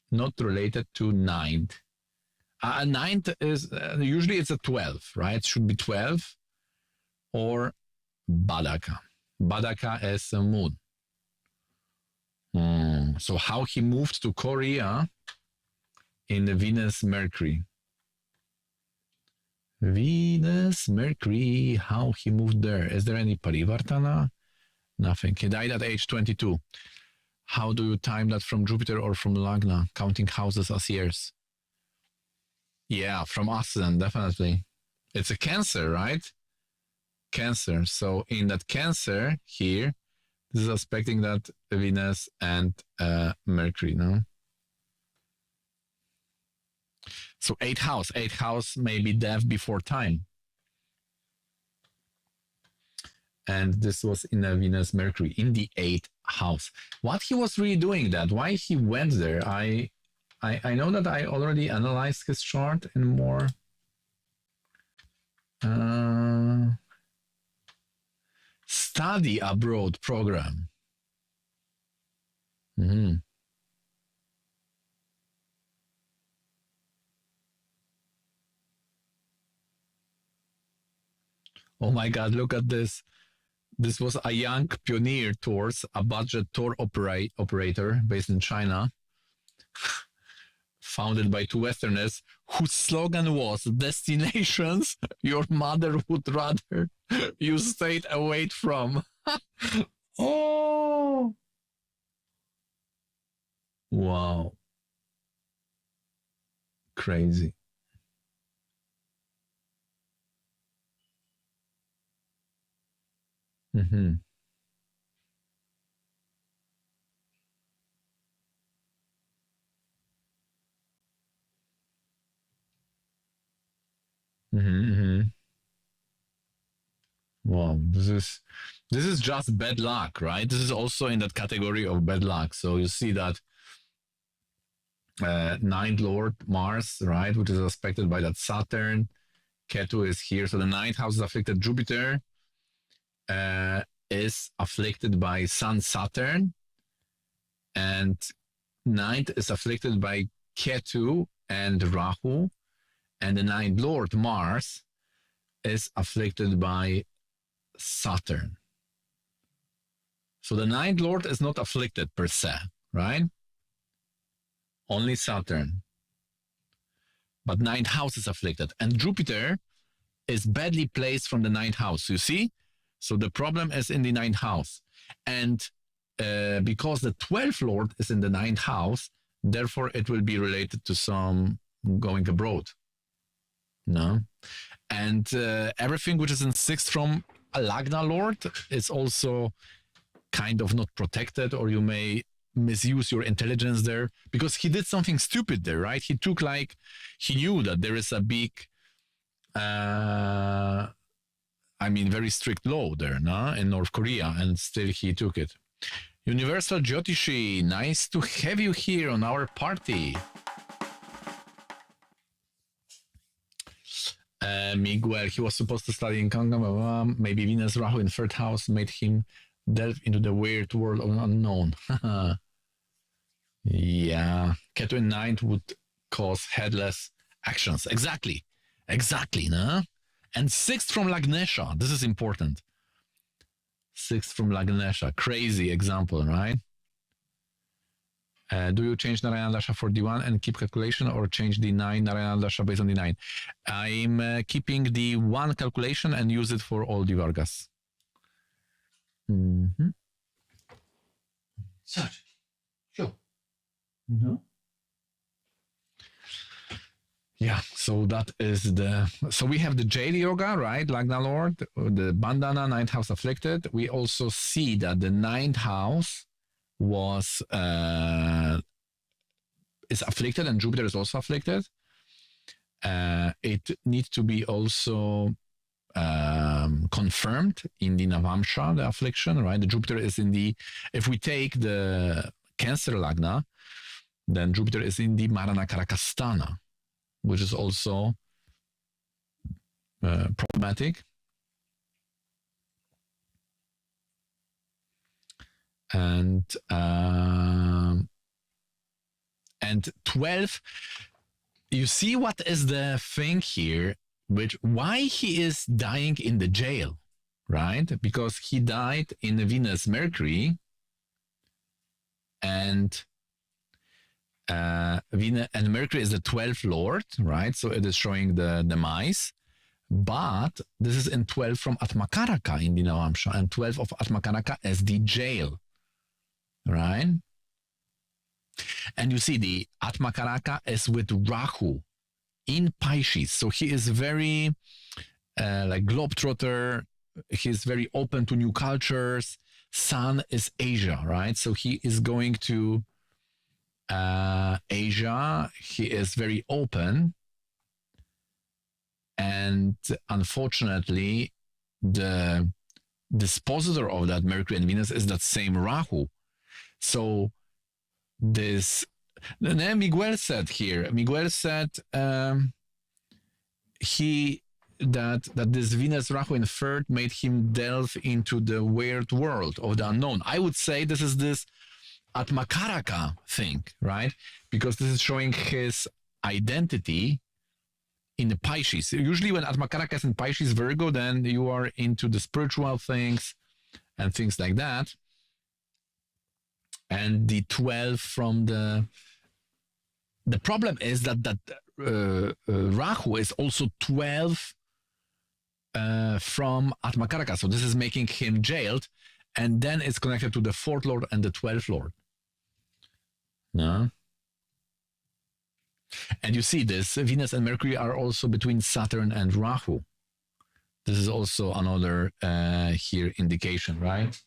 not related to 9th. 9th is, usually it's a 12, right? It should be 12 or Badaka. Badaka is a moon. So how he moved to Korea in the Venus Mercury. Venus Mercury, how he moved there. Is there any Parivartana? Nothing. He died at age 22. How do you time that from Jupiter or from Lagna, counting houses as years? Yeah, from Ascendant, definitely. It's a Cancer, right? Cancer. So in that Cancer here, this is aspecting that Venus and Mercury, no? So 8th house may be death before time. And this was in a Venus Mercury in the 8th house. What he was really doing that, why he went there, I know that I already analyzed his chart in more. Study abroad program. Oh my God, look at this. This was a young pioneer tours, a budget tour operator based in China, founded by two Westerners, whose slogan was destinations your mother would rather you stayed away from. Oh, wow. Crazy. Wow, this is just bad luck, right? This is also in that category of bad luck. So you see that ninth lord Mars, right, which is aspected by that Saturn. Ketu is here, so the ninth house is afflicted. Jupiter is afflicted by Sun Saturn, and ninth is afflicted by Ketu and Rahu, and the ninth lord Mars is afflicted by Saturn. So the ninth lord is not afflicted per se, right? Only Saturn. But ninth house is afflicted. And Jupiter is badly placed from the ninth house, you see? So the problem is in the ninth house. And because the 12th lord is in the ninth house, therefore it will be related to some going abroad. No? And everything which is in sixth from a Lagna lord is also kind of not protected, or you may misuse your intelligence there, because he did something stupid there, right? He took he knew that there is a big, very strict law there, no? In North Korea, and still he took it. Universal Jyotishi, nice to have you here on our party. Miguel, he was supposed to study in Kangam, maybe Venus Rahu in third house made him delve into the weird world of unknown. Yeah, Ketu in ninth would cause headless actions. Exactly, no? And sixth from Lagnesha, this is important. Sixth from Lagnesha, crazy example, right? Do you change Narayana Dasha for D1 and keep calculation, or change the 9 Narayana Dasha based on the 9? I'm keeping the 1 calculation and use it for all the Vargas. Such. Sure. Yeah, so that is so we have the Jail Yoga, right? Lagna Lord, the Bandhana, 9th house afflicted. We also see that the 9th house is afflicted, and Jupiter is also afflicted. It needs to be also confirmed in the Navamsha, the affliction, right? The Jupiter is in the, if we take the Cancer Lagna, then Jupiter is in the Marana Karakastana, which is also problematic. And 12, you see what is the thing here, why he is dying in the jail, right? Because he died in Venus Mercury, and Mercury is the 12th lord, right? So it is showing the demise. But this is in 12 from Atmakaraka in the Navamsha, and 12 of Atmakaraka is the jail, right? And you see the Atmakaraka is with Rahu in Pisces. So he is very globetrotter. He's very open to new cultures. Sun is Asia, right? So he is going to Asia. He is very open. And unfortunately, the dispositor of that Mercury and Venus is that same Rahu, So this, then Miguel said here, that this Venus Rahu in third made him delve into the weird world of the unknown. I would say this is this Atmakaraka thing, right? Because this is showing his identity in the Pisces. Usually when Atmakaraka is in Pisces, Virgo, then you are into the spiritual things and things like that. And the 12 from the problem is that Rahu is also 12 from Atmakaraka. So this is making him jailed. And then it's connected to the 4th Lord and the 12th Lord. No? And you see this, Venus and Mercury are also between Saturn and Rahu. This is also another here indication, right?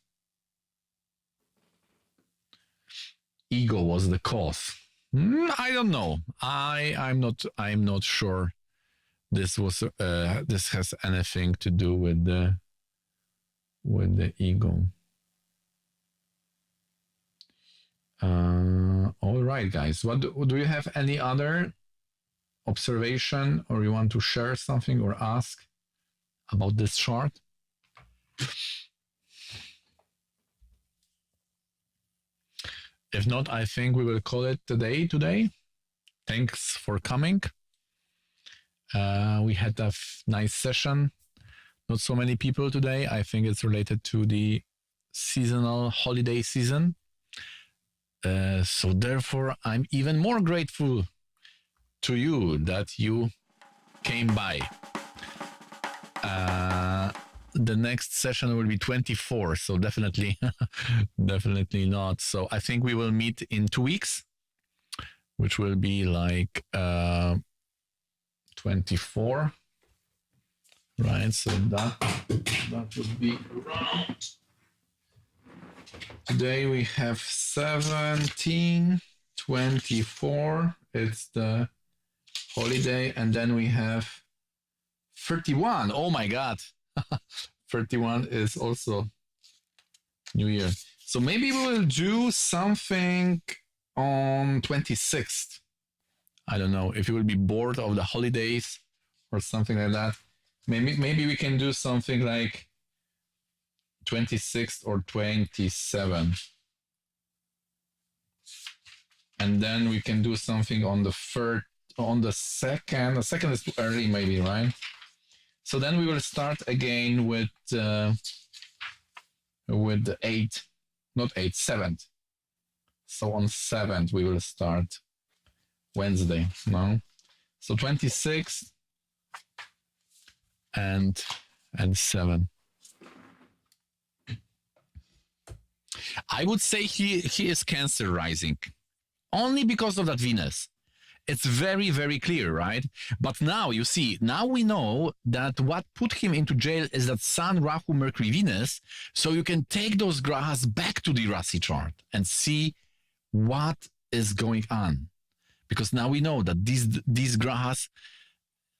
Ego was the cause. I don't know. I'm not sure this has anything to do with the ego. All right, guys. What do you have any other observation, or you want to share something or ask about this chart? If not, I think we will call it today. Thanks for coming. We had a nice session. Not so many people today. I think it's related to the seasonal holiday season. So therefore, I'm even more grateful to you that you came by. The next session will be 24, so definitely not. So I think we will meet in 2 weeks, which will be like 24, right? So that would be around. Today we have 17, 24. It's the holiday, and then we have 31. Oh my God. 31 is also New Year. So maybe we will do something on 26th. I don't know if you will be bored of the holidays or something like that. Maybe we can do something like 26th or 27th. And then we can do something on the third, on the second. The second is too early, maybe, right? So then we will start again with the 8th, not 8th, 7th. So on 7th we will start Wednesday, no? So 26th and 7. I would say he is Cancer rising, only because of that Venus. It's very, very clear, right? But now you see, now we know that what put him into jail is that Sun, Rahu, Mercury, Venus. So you can take those grahas back to the Rasi chart and see what is going on. Because now we know that these grahas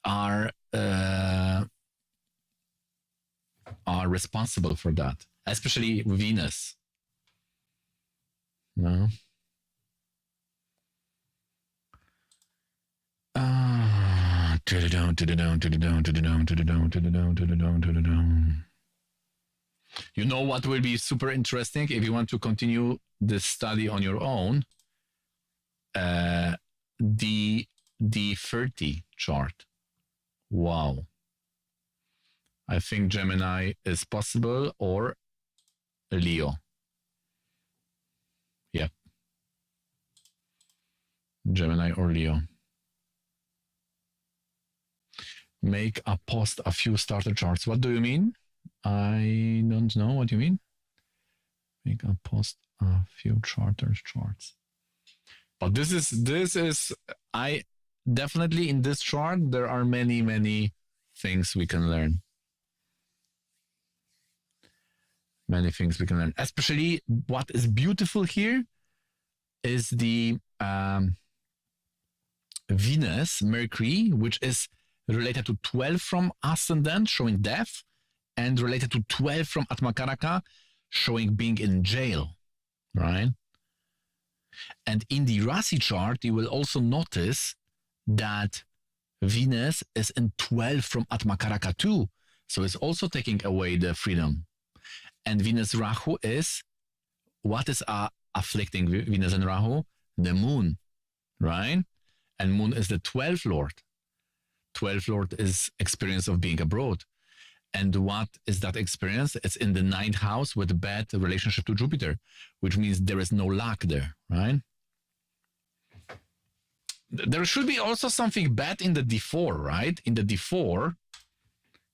are responsible for that, especially Venus. No. You know what will be super interesting if you want to continue this study on your own? The 30 chart. Wow. I think Gemini is possible, or Leo. Yep. Gemini or Leo. Make a post a few starter charts. What do you mean? I don't know what you mean. Make a post a few charter charts. But this is I definitely in this chart there are many things we can learn. Many things we can learn. Especially what is beautiful here is the Venus, Mercury, which is related to 12 from Ascendant, showing death, and related to 12 from Atmakaraka, showing being in jail, right? And in the Rasi chart, you will also notice that Venus is in 12 from Atmakaraka too. So it's also taking away the freedom. And Venus Rahu is, what is afflicting Venus and Rahu? The moon, right? And moon is the 12th lord. 12th lord is experience of being abroad. And what is that experience? It's in the 9th house with a bad relationship to Jupiter, which means there is no luck there, right? There should be also something bad in the D4, right? In the D4,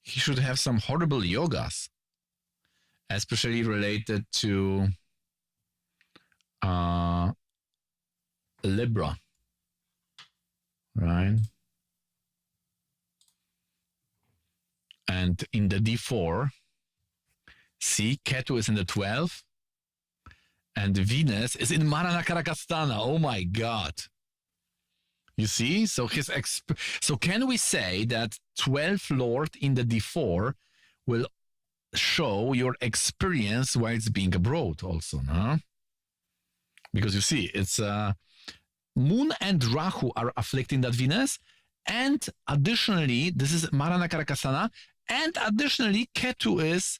he should have some horrible yogas, especially related to Libra, right? And in the D4, see, Ketu is in the 12th, and Venus is in Maranakarakastana. Oh my God. You see? So so can we say that 12th Lord in the D4 will show your experience while it's being abroad also, no? Because you see, it's Moon and Rahu are afflicting that Venus, and additionally, this is Maranakarakasana, and additionally, Ketu is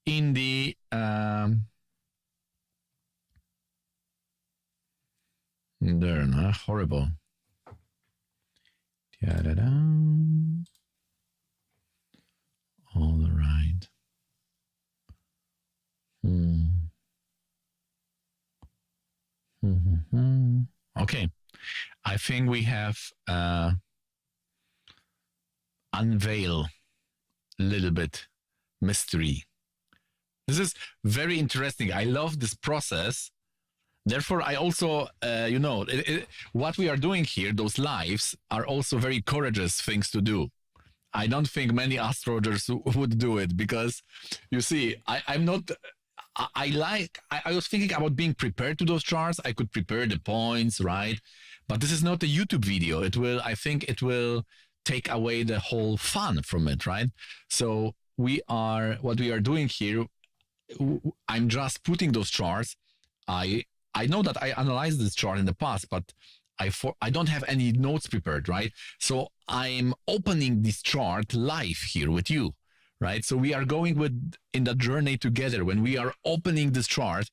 in the there, no? Horrible. Da-da-da. All right. Okay. I think we have unveil a little bit mystery. This is very interesting. I love this process. Therefore, I also, what we are doing here, those lives, are also very courageous things to do. I don't think many astrologers would do it because, you see, I was thinking about being prepared to those charts. I could prepare the points, right? But this is not a YouTube video. I think it will take away the whole fun from it, right? So what we are doing here, I'm just putting those charts. I know that I analyzed this chart in the past, but I don't have any notes prepared, right? So I'm opening this chart live here with you, right? So we are going in the journey together when we are opening this chart.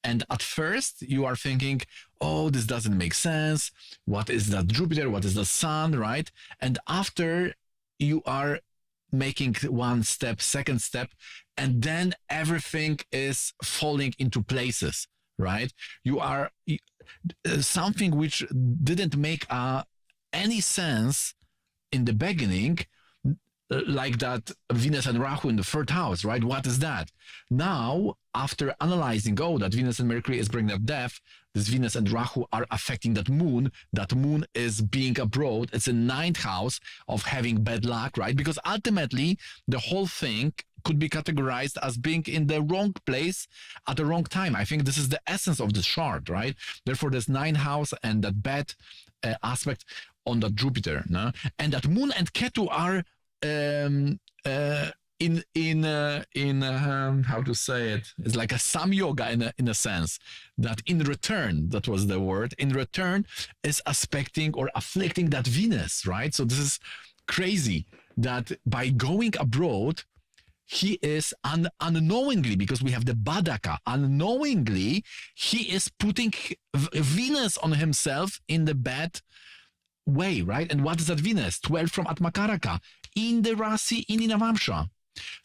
And at first you are thinking, oh, this doesn't make sense. What is that Jupiter? What is the sun, right? And after you are making one step, second step, and then everything is falling into places. Right? You are something which didn't make any sense in the beginning, like that Venus and Rahu in the 3rd house, right? What is that? Now, after analyzing, that Venus and Mercury is bringing up death, this Venus and Rahu are affecting that moon is being abroad. It's a 9th house of having bad luck, right? Because ultimately, the whole thing could be categorized as being in the wrong place at the wrong time. I think this is the essence of the chart, right? Therefore, there's 9th house and that bad aspect on that Jupiter, no? And that Moon and Ketu are in how to say it? It's like a samyoga in a sense that in return, that was the word, in return is aspecting or afflicting that Venus, right? So this is crazy that by going abroad, he is unknowingly, because we have the Badaka, unknowingly, he is putting Venus on himself in the bad way, right? And what is that Venus? 12 from Atmakaraka, in the Rasi, in Navamsha.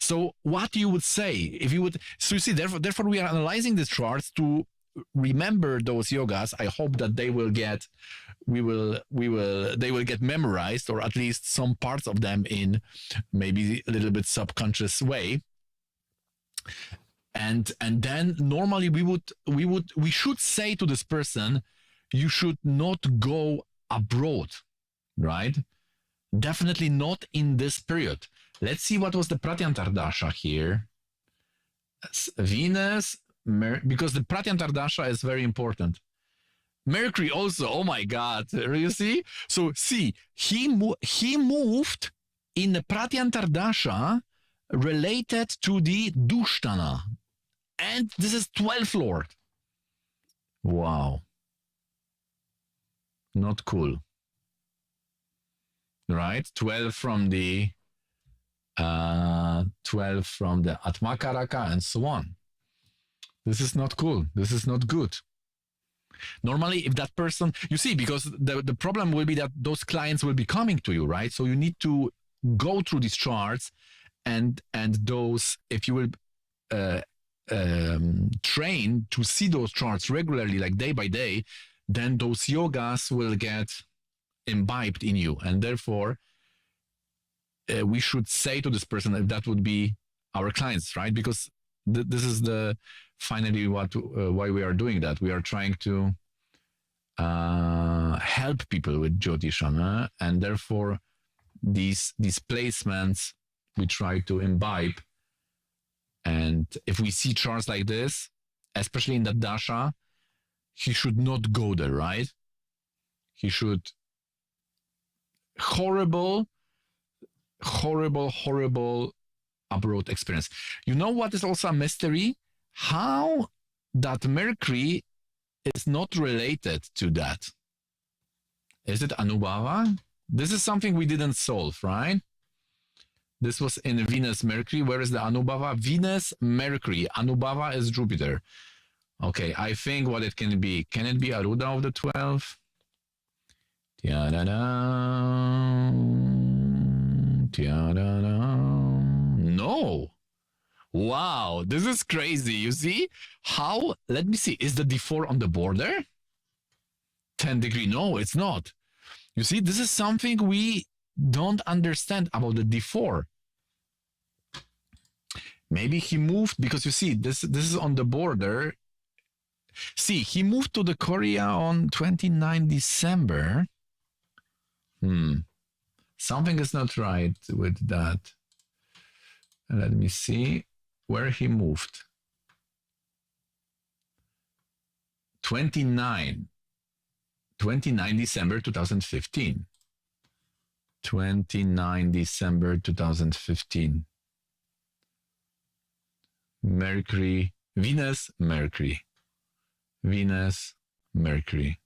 So what you would say, if you would, so you see, therefore we are analyzing these charts to remember those yogas. I hope that they will get, they will get memorized, or at least some parts of them in maybe a little bit subconscious way. And then normally we should say to this person, you should not go abroad, right? Definitely not in this period. Let's see what was the Pratyantar Dasha here. Venus, because the Pratyantar Dasha is very important. Mercury also, oh my God, you see? So see, he moved in the Pratyantar Dasha related to the Dushtana. And this is 12th Lord. Wow. Not cool. Right? 12 from the 12 from the Atmakaraka and so on. This is not cool. This is not good. Normally, if that person, you see, because the problem will be that those clients will be coming to you, right? So you need to go through these charts and those, if you will train to see those charts regularly, like day by day, then those yogas will get imbibed in you. And therefore, we should say to this person if that would be our clients, right? Because this is the finally why we are doing that. We are trying to help people with Jyotisha, and therefore these placements we try to imbibe. And if we see charts like this, especially in the Dasha, he should not go there, right? He should horrible abroad experience. You know what is also a mystery? How that Mercury is not related to that. Is it Anubhava? This is something we didn't solve, right? This was in Venus Mercury. Where is the Anubhava? Venus Mercury. Anubhava is Jupiter. Okay, I think what it can be. Can it be Aruda of the 12? No. Wow, this is crazy. You see how, let me see, is the D4 on the border? 10 degree. No, it's not. You see, this is something we don't understand about the D4. Maybe he moved because you see, this is on the border. See, he moved to the Korea on 29 December. Something is not right with that. Let me see where he moved. 29 December 2015. 29 December 2015. Mercury, Venus, Mercury. Venus, Mercury.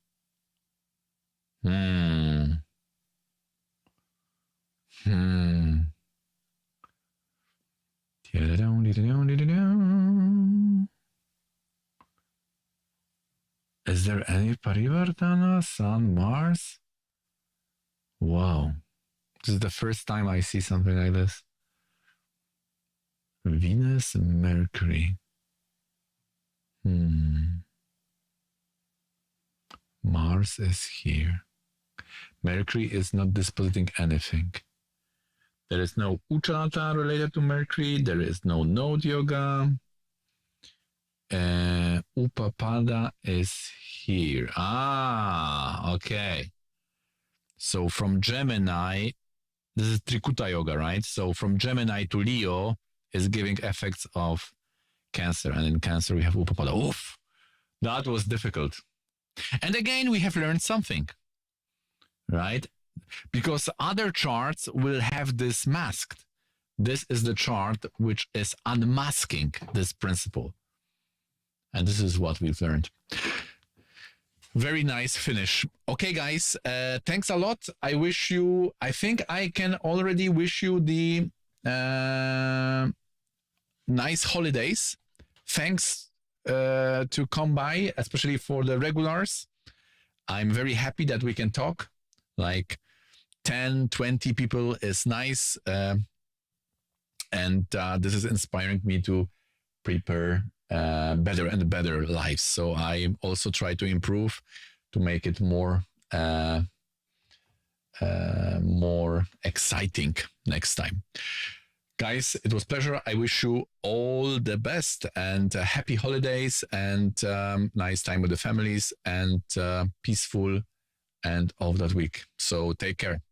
Is there any Parivartana, Sun, Mars? Wow. This is the first time I see something like this. Venus, Mercury. Mars is here. Mercury is not dispositing anything. There is no Uchata related to Mercury. There is no node yoga. Upapada is here. Okay. So from Gemini, this is Trikuta yoga, right? So from Gemini to Leo is giving effects of Cancer. And in Cancer, we have Upapada. Oof, that was difficult. And again, we have learned something, right? Because other charts will have this masked. This is the chart which is unmasking this principle. And this is what we've learned. Very nice finish. Okay, guys, thanks a lot. I think I can already wish you the nice holidays. Thanks to come by, especially for the regulars. I'm very happy that we can talk. Like 10, 20 people is nice. And this is inspiring me to prepare better and better lives. So I also try to improve to make it more exciting next time. Guys, it was a pleasure. I wish you all the best and happy holidays and nice time with the families and peaceful end of that week. So take care.